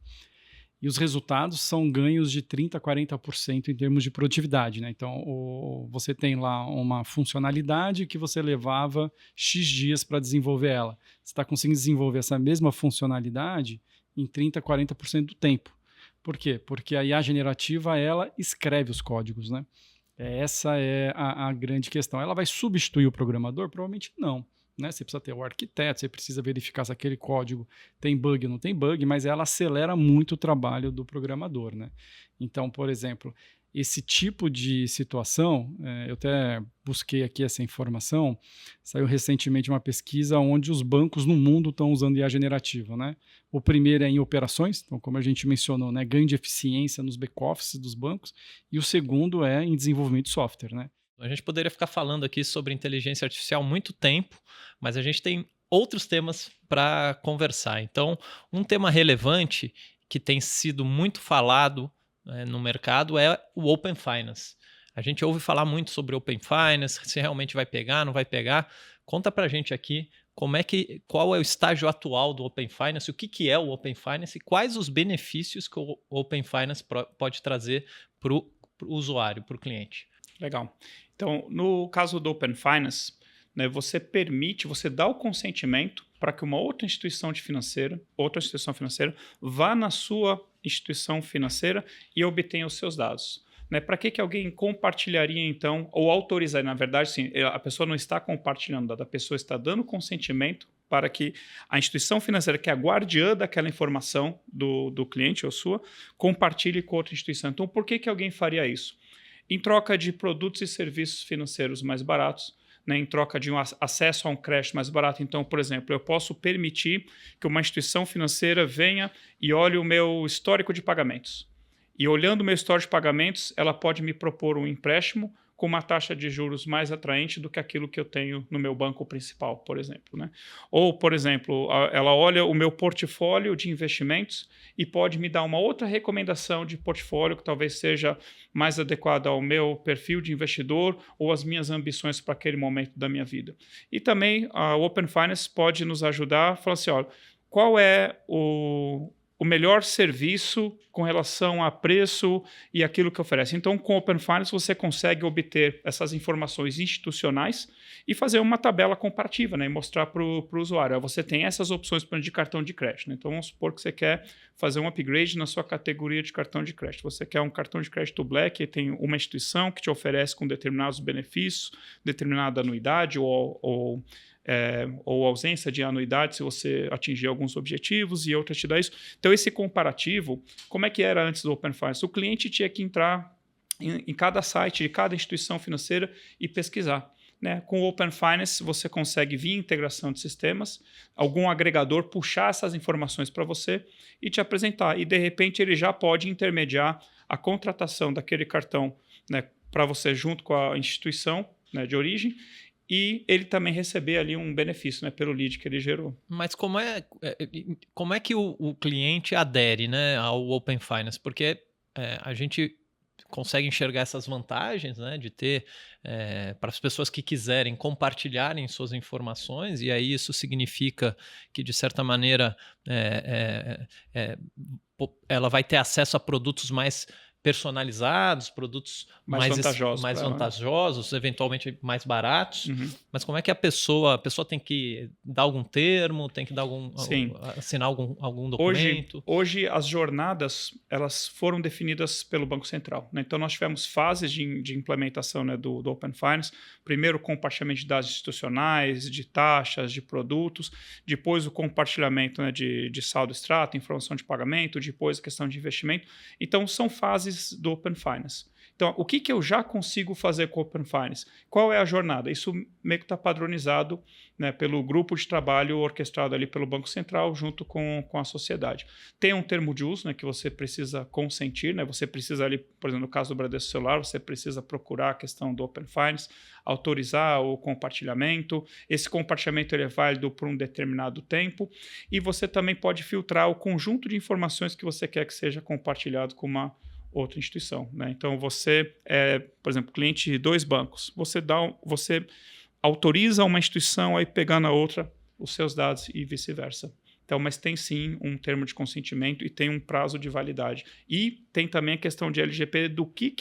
E os resultados são ganhos de 30% a 40% em termos de produtividade. Né? Então, você tem lá uma funcionalidade que você levava X dias para desenvolver ela. Você está conseguindo desenvolver essa mesma funcionalidade em 30% a 40% do tempo. Por quê? Porque a IA generativa, ela escreve os códigos. Né? Essa é a grande questão. Ela vai substituir o programador? Provavelmente não. Né? Você precisa ter o arquiteto, você precisa verificar se aquele código tem bug ou não tem bug, mas ela acelera muito o trabalho do programador. Né? Então, por exemplo, esse tipo de situação, eu até busquei aqui essa informação, saiu recentemente uma pesquisa onde os bancos no mundo estão usando IA generativa. Né? O primeiro é em operações, então, como a gente mencionou, né, ganho de eficiência nos back-offices dos bancos, e o segundo é em desenvolvimento de software. Né? A gente poderia ficar falando aqui sobre inteligência artificial muito tempo, mas a gente tem outros temas para conversar. Então, um tema relevante que tem sido muito falado no mercado é o Open Finance. A gente ouve falar muito sobre Open Finance, se realmente vai pegar, não vai pegar. Conta para a gente aqui qual é o estágio atual do Open Finance, o que é o Open Finance e quais os benefícios que o Open Finance pode trazer para o usuário, para o cliente. Legal. Então, no caso do Open Finance, né, você dá o consentimento para que uma outra instituição financeira vá na sua instituição financeira e obtenha os seus dados. Né? Para que alguém compartilharia, então, ou autorizaria? Na verdade, sim, a pessoa não está compartilhando dados, a pessoa está dando consentimento para que a instituição financeira, que é a guardiã daquela informação do cliente ou sua, compartilhe com outra instituição. Então, por que alguém faria isso? Em troca de produtos e serviços financeiros mais baratos, né, em troca de um acesso a um crédito mais barato. Então, por exemplo, eu posso permitir que uma instituição financeira venha e olhe o meu histórico de pagamentos. E olhando o meu histórico de pagamentos, ela pode me propor um empréstimo com uma taxa de juros mais atraente do que aquilo que eu tenho no meu banco principal, por exemplo, né? Ou, por exemplo, ela olha o meu portfólio de investimentos e pode me dar uma outra recomendação de portfólio que talvez seja mais adequada ao meu perfil de investidor ou às minhas ambições para aquele momento da minha vida. E também a Open Finance pode nos ajudar a falar assim, olha, qual é o melhor serviço com relação a preço e aquilo que oferece. Então, com o Open Finance, você consegue obter essas informações institucionais e fazer uma tabela comparativa, né, e mostrar para o usuário. Você tem essas opções de cartão de crédito. Né? Então, vamos supor que você quer fazer um upgrade na sua categoria de cartão de crédito. Você quer um cartão de crédito Black e tem uma instituição que te oferece com determinados benefícios, determinada anuidade ou ausência de anuidade se você atingir alguns objetivos e outra te dá isso. Então, esse comparativo, como é que era antes do Open Finance? O cliente tinha que entrar em cada site de cada instituição financeira e pesquisar. Né? Com o Open Finance, você consegue, via integração de sistemas, algum agregador puxar essas informações para você e te apresentar. E, de repente, ele já pode intermediar a contratação daquele cartão, né, para você junto com a instituição, né, de origem, e ele também receber ali um benefício, né, pelo lead que ele gerou. Mas como é que o cliente adere, né, ao Open Finance? Porque a gente consegue enxergar essas vantagens, né, de ter para as pessoas que quiserem compartilharem suas informações, e aí isso significa que, de certa maneira, ela vai ter acesso a produtos mais personalizados, produtos mais vantajosos, eventualmente mais baratos. Uhum. Mas como é que a pessoa tem que dar algum termo, tem que dar assinar algum documento? Hoje as jornadas elas foram definidas pelo Banco Central. Né? Então nós tivemos fases de implementação, né, do Open Finance. Primeiro o compartilhamento de dados institucionais, de taxas, de produtos. Depois o compartilhamento, né, de saldo extrato, informação de pagamento. Depois a questão de investimento. Então são fases do Open Finance. Então, o que eu já consigo fazer com o Open Finance? Qual é a jornada? Isso meio que está padronizado, né, pelo grupo de trabalho orquestrado ali pelo Banco Central junto com a sociedade. Tem um termo de uso, né, que você precisa consentir, né? Você precisa ali, por exemplo, no caso do Bradesco Celular, você precisa procurar a questão do Open Finance, autorizar o compartilhamento. Esse compartilhamento ele é válido por um determinado tempo e você também pode filtrar o conjunto de informações que você quer que seja compartilhado com uma outra instituição. Né? Então, você é, por exemplo, cliente de 2 bancos. Você autoriza uma instituição a pegar na outra os seus dados e vice-versa. Então, mas tem sim um termo de consentimento e tem um prazo de validade. E tem também a questão de LGPD do que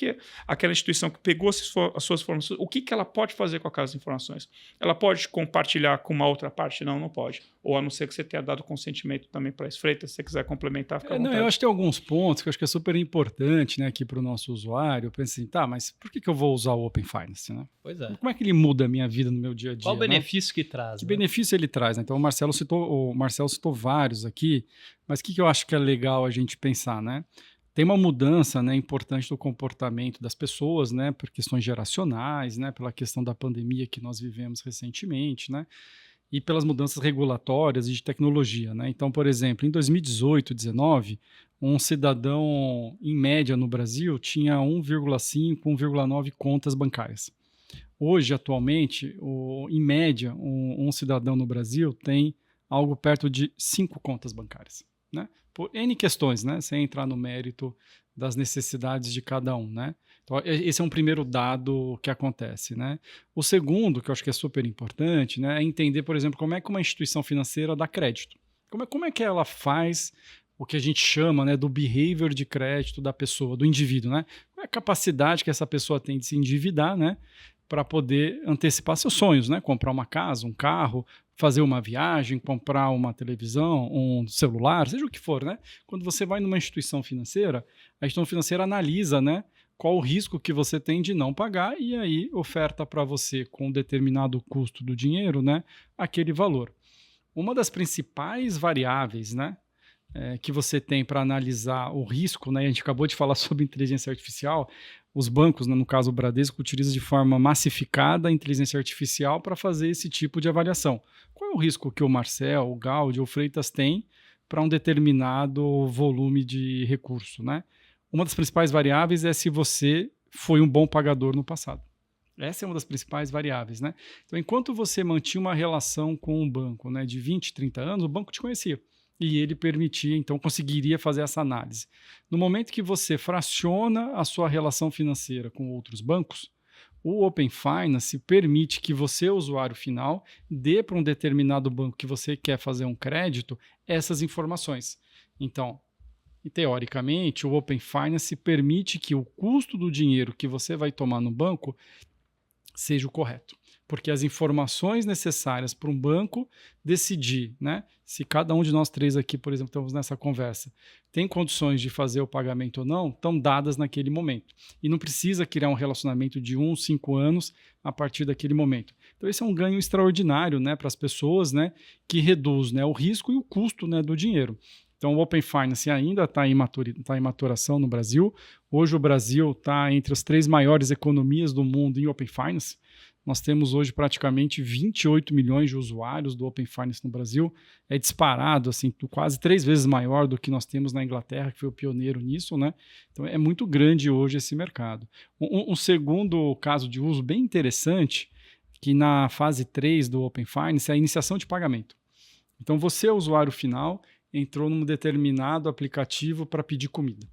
aquela instituição que pegou as suas informações, o que ela pode fazer com aquelas informações. Ela pode compartilhar com uma outra parte? Não pode. Ou a não ser que você tenha dado consentimento também para isso. Freitas, se você quiser complementar, fica à vontade. Eu acho que tem alguns pontos que eu acho que é super importante, né, aqui para o nosso usuário. Eu penso assim, mas por que eu vou usar o Open Finance? Né? Pois é. Como é que ele muda a minha vida no meu dia a dia? Qual o benefício que traz? Que benefício ele traz? Né? Então, o Marcelo citou vários aqui, mas o que eu acho que é legal a gente pensar, né? Tem uma mudança, né, importante do comportamento das pessoas, né, por questões geracionais, né, pela questão da pandemia que nós vivemos recentemente, né, e pelas mudanças regulatórias e de tecnologia. Né? Então, por exemplo, em 2018, 2019, um cidadão, em média no Brasil, tinha 1,5, 1,9 contas bancárias. Hoje, atualmente, em média, um cidadão no Brasil tem algo perto de 5 contas bancárias, né? Por N questões, né? Sem entrar no mérito das necessidades de cada um, né? Então, esse é um primeiro dado que acontece, né? O segundo, que eu acho que é super importante, né, é entender, por exemplo, como é que uma instituição financeira dá crédito. Como é que ela faz o que a gente chama, né, do behavior de crédito da pessoa, do indivíduo, né? Qual é a capacidade que essa pessoa tem de se endividar, né, para poder antecipar seus sonhos, né? Comprar uma casa, um carro, fazer uma viagem, comprar uma televisão, um celular, seja o que for, né? Quando você vai numa instituição financeira, a instituição financeira analisa, né, qual o risco que você tem de não pagar e aí oferta para você com um determinado custo do dinheiro, né, aquele valor. uma das principais variáveis, né, que você tem para analisar o risco, né, a gente acabou de falar sobre inteligência artificial, os bancos, né, no caso o Bradesco, utilizam de forma massificada a inteligência artificial para fazer esse tipo de avaliação. Qual é o risco que o Marcel, o Gaudi ou o Freitas têm para um determinado volume de recurso, né? Uma das principais variáveis é se você foi um bom pagador no passado. Essa é uma das principais variáveis, né? Então, enquanto você mantinha uma relação com um banco, né, de 20, 30 anos, o banco te conhecia. E ele permitia, então, conseguiria fazer essa análise. No momento que você fraciona a sua relação financeira com outros bancos, o Open Finance permite que você, usuário final, dê para um determinado banco que você quer fazer um crédito essas informações. Então, teoricamente, o Open Finance permite que o custo do dinheiro que você vai tomar no banco seja o correto. Porque as informações necessárias para um banco decidir, né, se cada um de nós três aqui, por exemplo, estamos nessa conversa, tem condições de fazer o pagamento ou não, estão dadas naquele momento. E não precisa criar um relacionamento de 5 anos a partir daquele momento. Então, esse é um ganho extraordinário, né, para as pessoas, né, que reduz, né, o risco e o custo, né, do dinheiro. Então, o Open Finance ainda está em maturação no Brasil. Hoje, o Brasil está entre as 3 maiores economias do mundo em Open Finance. Nós temos hoje praticamente 28 milhões de usuários do Open Finance no Brasil. É disparado, assim, quase 3 vezes maior do que nós temos na Inglaterra, que foi o pioneiro nisso, né? Então, é muito grande hoje esse mercado. Um segundo caso de uso bem interessante, que na fase 3 do Open Finance, é a iniciação de pagamento. Então, você, usuário final, entrou num determinado aplicativo para pedir comida.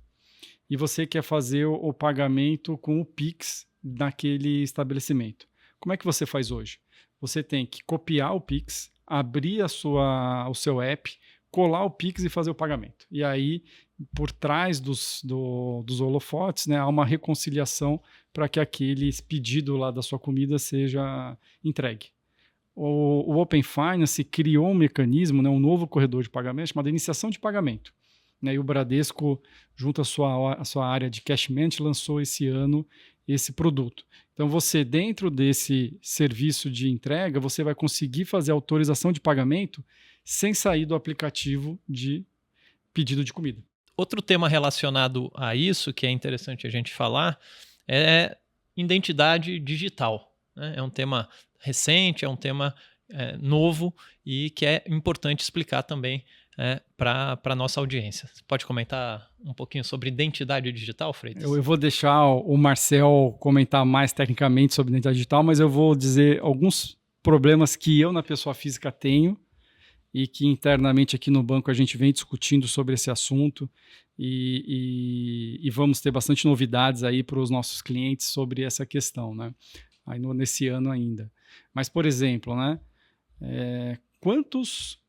E você quer fazer o pagamento com o Pix naquele estabelecimento. Como é que você faz hoje? Você tem que copiar o Pix, abrir o seu app, colar o Pix e fazer o pagamento. E aí, por trás dos holofotes, né, há uma reconciliação para que aquele pedido lá da sua comida seja entregue. O Open Finance criou um mecanismo, né, um novo corredor de pagamento chamado iniciação de pagamento. Né, e o Bradesco, junto à sua área de cash management, lançou esse ano esse produto. Então, você, dentro desse serviço de entrega, você vai conseguir fazer a autorização de pagamento sem sair do aplicativo de pedido de comida. Outro tema relacionado a isso, que é interessante a gente falar, é identidade digital, né? É um tema recente, é um tema novo e que é importante explicar também para a nossa audiência. Você pode comentar um pouquinho sobre identidade digital, Freitas? Eu vou deixar o Marcel comentar mais tecnicamente sobre identidade digital, mas eu vou dizer alguns problemas que eu, na pessoa física, tenho e que internamente aqui no banco a gente vem discutindo sobre esse assunto e vamos ter bastante novidades aí para os nossos clientes sobre essa questão, né? Aí nesse ano ainda. Mas, por exemplo, né, quantos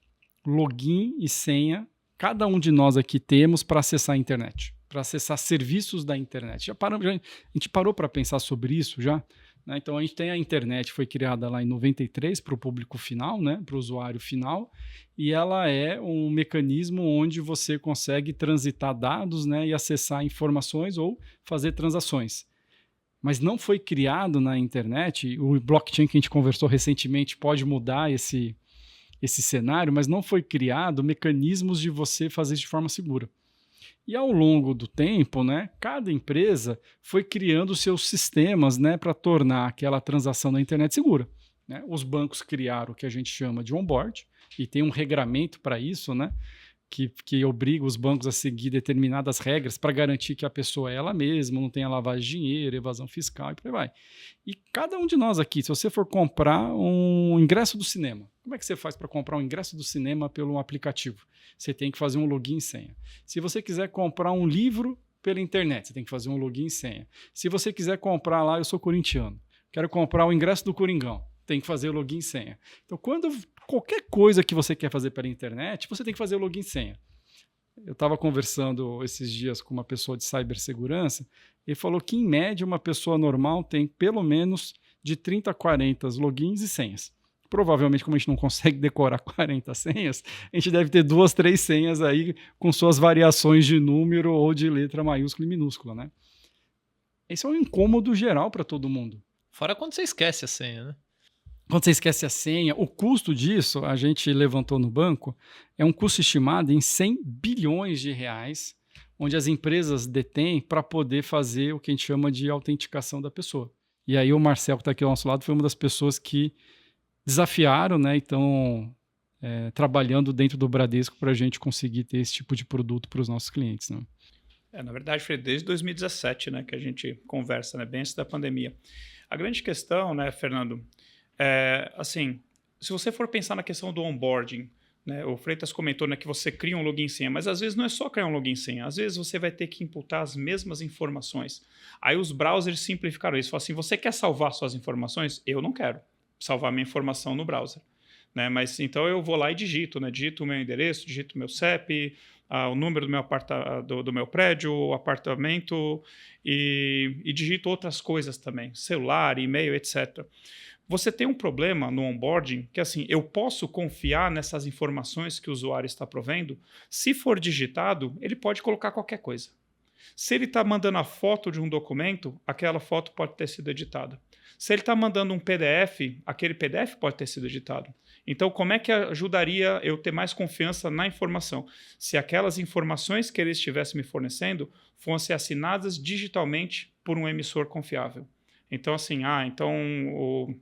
login e senha cada um de nós aqui temos para acessar a internet, para acessar serviços da internet? A gente parou para pensar sobre isso já? Né? Então, a gente tem a internet, foi criada lá em 93 para o público final, né, para o usuário final, e ela é um mecanismo onde você consegue transitar dados, né, e acessar informações ou fazer transações. Mas não foi criado na internet, o blockchain que a gente conversou recentemente pode mudar esse cenário, mas não foi criado mecanismos de você fazer isso de forma segura. E ao longo do tempo, né, cada empresa foi criando seus sistemas, né, para tornar aquela transação na internet segura. Né? Os bancos criaram o que a gente chama de onboard, e tem um regramento para isso, né, que obriga os bancos a seguir determinadas regras para garantir que a pessoa é ela mesma, não tenha lavagem de dinheiro, evasão fiscal e por aí vai. E cada um de nós aqui, se você for comprar um ingresso do cinema, como é que você faz para comprar um ingresso do cinema pelo aplicativo? Você tem que fazer um login e senha. Se você quiser comprar um livro pela internet, você tem que fazer um login e senha. Se você quiser comprar lá, eu sou corintiano, quero comprar o ingresso do Coringão, tem que fazer o login e senha. Então, qualquer coisa que você quer fazer pela internet, você tem que fazer o login e senha. Eu estava conversando esses dias com uma pessoa de cibersegurança e falou que, em média, uma pessoa normal tem pelo menos de 30 a 40 logins e senhas. Provavelmente, como a gente não consegue decorar 40 senhas, a gente deve ter 2, 3 senhas aí com suas variações de número ou de letra maiúscula e minúscula, né? Esse é um incômodo geral para todo mundo. Fora quando você esquece a senha, né? quando você esquece a senha, o custo disso, a gente levantou no banco, é um custo estimado em 100 bilhões de reais, onde as empresas detêm para poder fazer o que a gente chama de autenticação da pessoa. E aí o Marcel, que está aqui ao nosso lado, foi uma das pessoas que desafiaram, né, e estão trabalhando dentro do Bradesco para a gente conseguir ter esse tipo de produto para os nossos clientes. Né? Na verdade, foi desde 2017, né, que a gente conversa, né, bem antes da pandemia. A grande questão, né, Fernando, assim, se você for pensar na questão do onboarding, né, o Freitas comentou, né, que você cria um login e senha, mas às vezes não é só criar um login e senha, às vezes você vai ter que imputar as mesmas informações. Aí os browsers simplificaram isso, falaram assim, você quer salvar suas informações? Eu não quero salvar minha informação no browser. Né? Mas então eu vou lá e digito, né? Digito o meu endereço, digito o meu CEP, o número do meu prédio, o apartamento e digito outras coisas também, celular, e-mail, etc. Você tem um problema no onboarding que assim, eu posso confiar nessas informações que o usuário está provendo? Se for digitado, ele pode colocar qualquer coisa. Se ele está mandando a foto de um documento, aquela foto pode ter sido editada. Se ele está mandando um PDF, aquele PDF pode ter sido editado. Então, como é que ajudaria eu ter mais confiança na informação? Se aquelas informações que ele estivesse me fornecendo fossem assinadas digitalmente por um emissor confiável. Então, assim, então o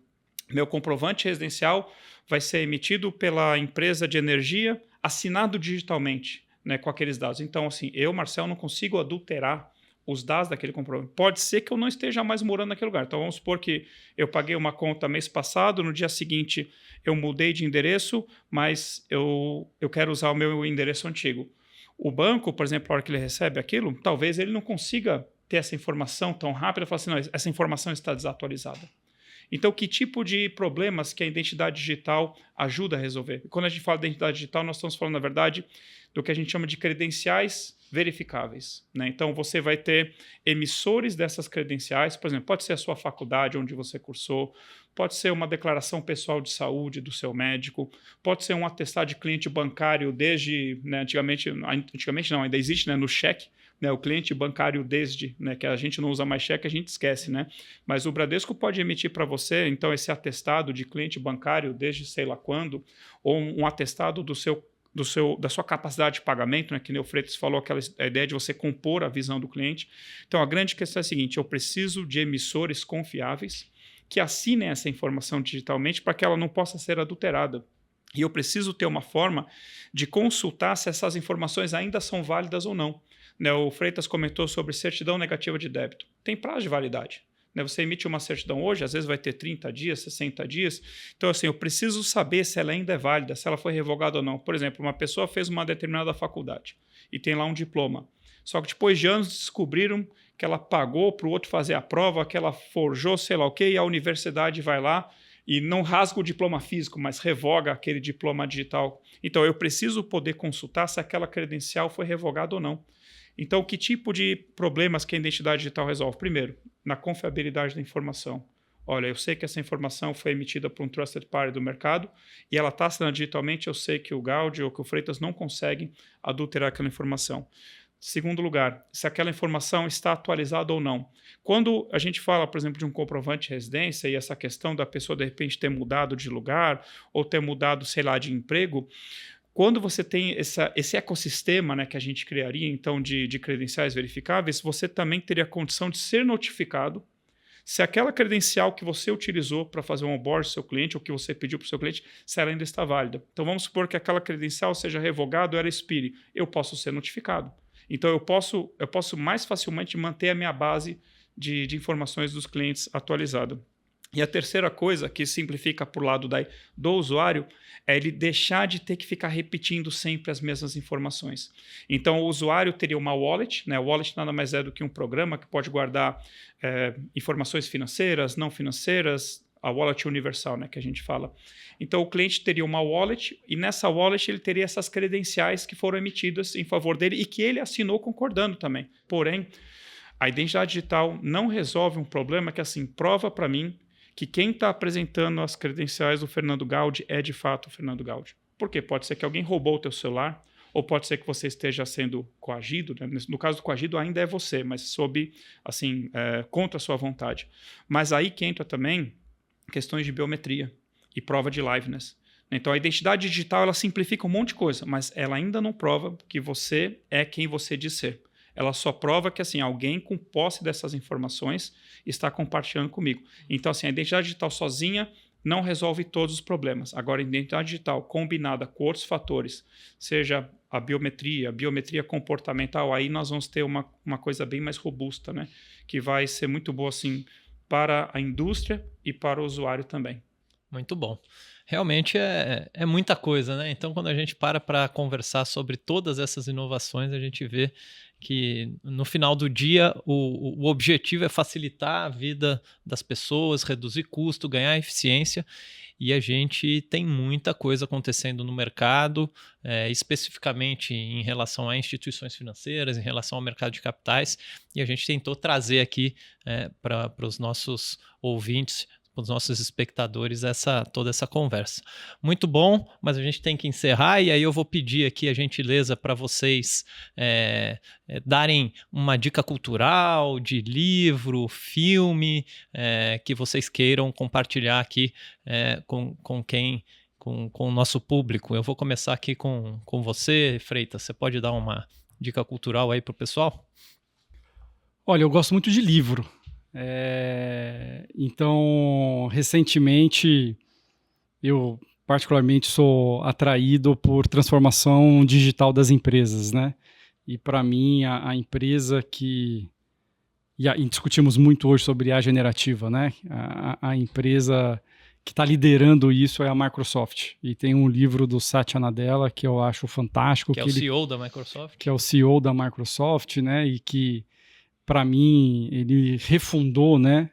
meu comprovante residencial vai ser emitido pela empresa de energia, assinado digitalmente, né, com aqueles dados. Então, assim, eu, Marcel, não consigo adulterar os dados daquele comprovante. Pode ser que eu não esteja mais morando naquele lugar. Então, vamos supor que eu paguei uma conta mês passado, no dia seguinte eu mudei de endereço, mas eu quero usar o meu endereço antigo. O banco, por exemplo, a hora que ele recebe aquilo, talvez ele não consiga ter essa informação tão rápida e falar assim, não, essa informação está desatualizada. Então, que tipo de problemas que a identidade digital ajuda a resolver? Quando a gente fala de identidade digital, nós estamos falando, na verdade, do que a gente chama de credenciais verificáveis. Né? Então, você vai ter emissores dessas credenciais, por exemplo, pode ser a sua faculdade onde você cursou, pode ser uma declaração pessoal de saúde do seu médico, pode ser um atestado de cliente bancário desde, né, antigamente não, ainda existe, né, no cheque, né, o cliente bancário desde, né, que a gente não usa mais cheque, a gente esquece, né? Mas o Bradesco pode emitir para você, então, esse atestado de cliente bancário desde sei lá quando, ou um atestado da sua capacidade de pagamento, né, que o Freitas falou, a ideia de você compor a visão do cliente. Então, a grande questão é a seguinte, eu preciso de emissores confiáveis que assinem essa informação digitalmente para que ela não possa ser adulterada. E eu preciso ter uma forma de consultar se essas informações ainda são válidas ou não. Né, o Freitas comentou sobre certidão negativa de débito. Tem prazo de validade. Né, você emite uma certidão hoje, às vezes vai ter 30 dias, 60 dias. Então, assim, eu preciso saber se ela ainda é válida, se ela foi revogada ou não. Por exemplo, uma pessoa fez uma determinada faculdade e tem lá um diploma. Só que depois de anos descobriram que ela pagou para o outro fazer a prova, que ela forjou sei lá o quê, e a universidade vai lá e não rasga o diploma físico, mas revoga aquele diploma digital. Então, eu preciso poder consultar se aquela credencial foi revogada ou não. Então, que tipo de problemas que a identidade digital resolve? Primeiro, na confiabilidade da informação. Olha, eu sei que essa informação foi emitida por um trusted party do mercado e ela está assinada digitalmente, eu sei que o Gaudi ou que o Freitas não conseguem adulterar aquela informação. Segundo lugar, se aquela informação está atualizada ou não. Quando a gente fala, por exemplo, de um comprovante de residência e essa questão da pessoa, de repente, ter mudado de lugar ou ter mudado, sei lá, de emprego, quando você tem esse ecossistema, né, que a gente criaria, então, de credenciais verificáveis, você também teria a condição de ser notificado se aquela credencial que você utilizou para fazer um onboard do seu cliente ou que você pediu para o seu cliente, se ela ainda está válida. Então, vamos supor que aquela credencial seja revogada ou ela expire. Eu posso ser notificado. Então, eu posso mais facilmente manter a minha base de informações dos clientes atualizada. E a terceira coisa que simplifica para o lado do usuário é ele deixar de ter que ficar repetindo sempre as mesmas informações. Então, o usuário teria uma wallet, né? O wallet nada mais é do que um programa que pode guardar informações financeiras, não financeiras, a wallet universal, né, que a gente fala. Então, o cliente teria uma wallet e nessa wallet ele teria essas credenciais que foram emitidas em favor dele e que ele assinou concordando também. Porém, a identidade digital não resolve um problema que, assim, prova para mim que quem está apresentando as credenciais do Fernando Gaudi é de fato o Fernando Gaudi. Por quê? Pode ser que alguém roubou o teu celular, ou pode ser que você esteja sendo coagido, né? No caso do coagido ainda é você, mas sob, assim, contra a sua vontade. Mas aí que entra também questões de biometria. e prova de liveness. Então, a identidade digital, ela simplifica um monte de coisa, mas ela ainda não prova que você é quem você diz ser. Ela só prova que assim, alguém com posse dessas informações está compartilhando comigo. Então, assim, a identidade digital sozinha não resolve todos os problemas. Agora, a identidade digital combinada com outros fatores, seja a biometria comportamental, aí nós vamos ter uma coisa bem mais robusta, né? Que vai ser muito boa assim, para a indústria e para o usuário também. Muito bom. Realmente é muita coisa, né? Então, quando a gente para conversar sobre todas essas inovações, a gente vê que no final do dia o objetivo é facilitar a vida das pessoas, reduzir custo, ganhar eficiência, e a gente tem muita coisa acontecendo no mercado, especificamente em relação a instituições financeiras, em relação ao mercado de capitais, e a gente tentou trazer aqui para os nossos ouvintes, para os nossos espectadores, toda essa conversa. Muito bom, mas a gente tem que encerrar, e aí eu vou pedir aqui a gentileza para vocês darem uma dica cultural, de livro, filme, que vocês queiram compartilhar aqui com o nosso público. Eu vou começar aqui com você, Freitas. Você pode dar uma dica cultural aí para o pessoal? Olha, eu gosto muito de livro. Então, recentemente, eu particularmente sou atraído por transformação digital das empresas, né? E para mim, a empresa e discutimos muito hoje sobre a generativa, né? A empresa que está liderando isso é a Microsoft. E tem um livro do Satya Nadella que eu acho fantástico. Que é o CEO da Microsoft. Que é o CEO da Microsoft, né? E que, para mim, ele refundou, né,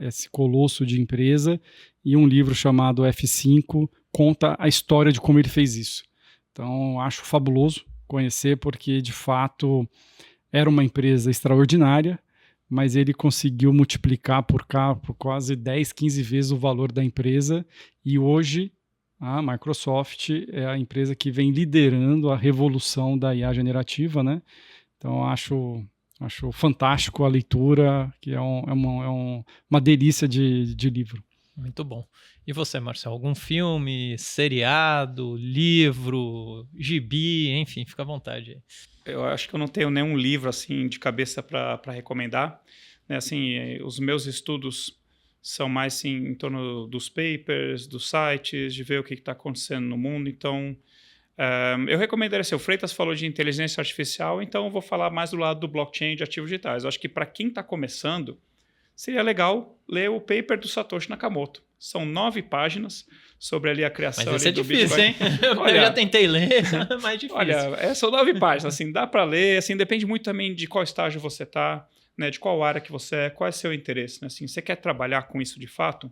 esse colosso de empresa, e um livro chamado F5 conta a história de como ele fez isso. Então, acho fabuloso conhecer, porque, de fato, era uma empresa extraordinária, mas ele conseguiu multiplicar por quase 10, 15 vezes o valor da empresa, e hoje a Microsoft é a empresa que vem liderando a revolução da IA generativa, né? Então, acho fantástico a leitura, que é uma delícia de livro. Muito bom. E você, Marcelo? Algum filme, seriado, livro, gibi, enfim, fica à vontade. Eu acho que eu não tenho nenhum livro assim de cabeça para recomendar. Né? Assim, os meus estudos são mais assim, em torno dos papers, dos sites, de ver o que está acontecendo no mundo. Então, eu recomendaria, o Freitas falou de inteligência artificial, então eu vou falar mais do lado do blockchain de ativos digitais. Eu acho que para quem está começando, seria legal ler o paper do Satoshi Nakamoto. São 9 páginas sobre ali a criação Mas esse ali é do difícil, Bitcoin. hein? Eu já tentei ler, é mais difícil. Olha, são 9 páginas, assim, dá para ler, assim, depende muito também de qual estágio você está, né, de qual área que você é, qual é o seu interesse. Né? Assim, você quer trabalhar com isso de fato?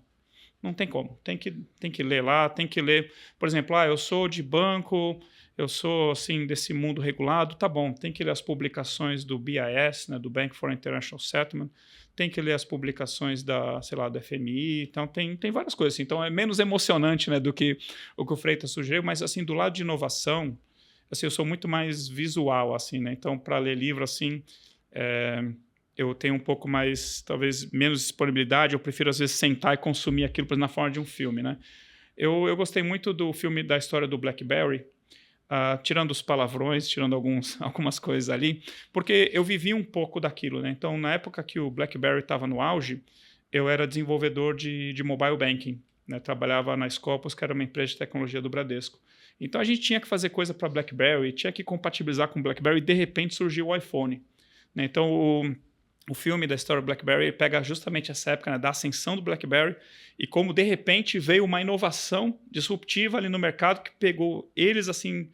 Não tem como. Tem que ler lá, tem que ler. Por exemplo, eu sou de banco, eu sou assim desse mundo regulado, tá bom. Tem que ler as publicações do BIS, né, do Bank for International Settlement. Tem que ler as publicações do FMI. Então, tem várias coisas. Assim. Então, é menos emocionante, né, do que o Freitas sugeriu, mas assim, do lado de inovação, assim, eu sou muito mais visual, assim, né? Então, para ler livro, assim, eu tenho um pouco mais, talvez, menos disponibilidade. Eu prefiro, às vezes, sentar e consumir aquilo na forma de um filme, né? Eu gostei muito do filme da história do BlackBerry, tirando os palavrões, tirando algumas coisas ali, porque eu vivi um pouco daquilo, né? Então, na época que o BlackBerry estava no auge, eu era desenvolvedor de mobile banking, né? Trabalhava na Scopus, que era uma empresa de tecnologia do Bradesco. Então, a gente tinha que fazer coisa para BlackBerry, tinha que compatibilizar com o BlackBerry, e de repente surgiu o iPhone, né? Então, o filme da história do BlackBerry pega justamente essa época, né, da ascensão do BlackBerry e como, de repente, veio uma inovação disruptiva ali no mercado que pegou eles assim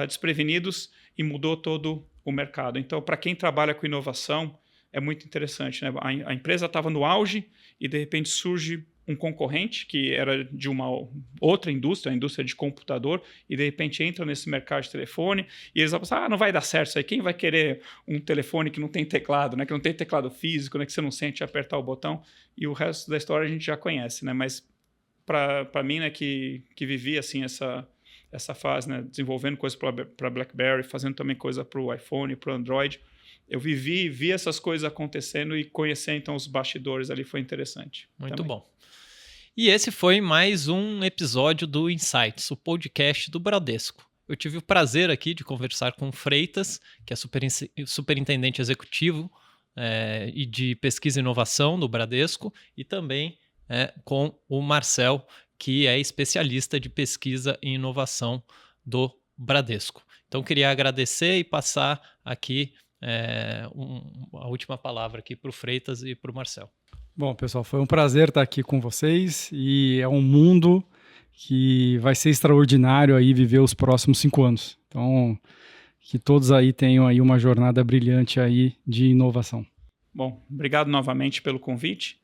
desprevenidos e mudou todo o mercado. Então, para quem trabalha com inovação, é muito interessante. Né? A empresa estava no auge e, de repente, surge um concorrente que era de uma outra indústria, a indústria de computador, e de repente entra nesse mercado de telefone e eles vão pensar, não vai dar certo isso aí, quem vai querer um telefone que não tem teclado, né? Que não tem teclado físico, né? Que você não sente apertar o botão, e o resto da história a gente já conhece, né? Mas para mim, né, que vivi assim, essa fase, né, desenvolvendo coisas para BlackBerry, fazendo também coisa para o iPhone, para o Android, eu vi essas coisas acontecendo e conhecer então os bastidores ali foi interessante. Muito também. bom. E esse foi mais um episódio do Insights, o podcast do Bradesco. Eu tive o prazer aqui de conversar com o Freitas, que é superintendente executivo e de pesquisa e inovação do Bradesco, e também com o Marcel, que é especialista de pesquisa e inovação do Bradesco. Então, queria agradecer e passar aqui a última palavra aqui para o Freitas e para o Marcel. Bom, pessoal, foi um prazer estar aqui com vocês e é um mundo que vai ser extraordinário aí viver os próximos 5 anos. Então, que todos aí tenham aí uma jornada brilhante aí de inovação. Bom, obrigado novamente pelo convite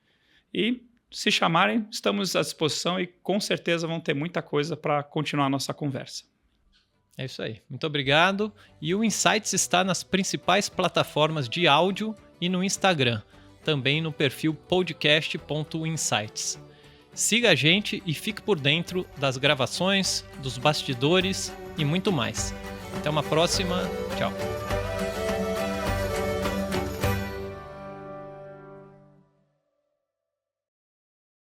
e se chamarem, estamos à disposição e com certeza vão ter muita coisa para continuar a nossa conversa. É isso aí. Muito obrigado. E o Insights está nas principais plataformas de áudio e no Instagram, também no perfil podcast.insights. Siga a gente e fique por dentro das gravações, dos bastidores e muito mais. Até uma próxima. Tchau.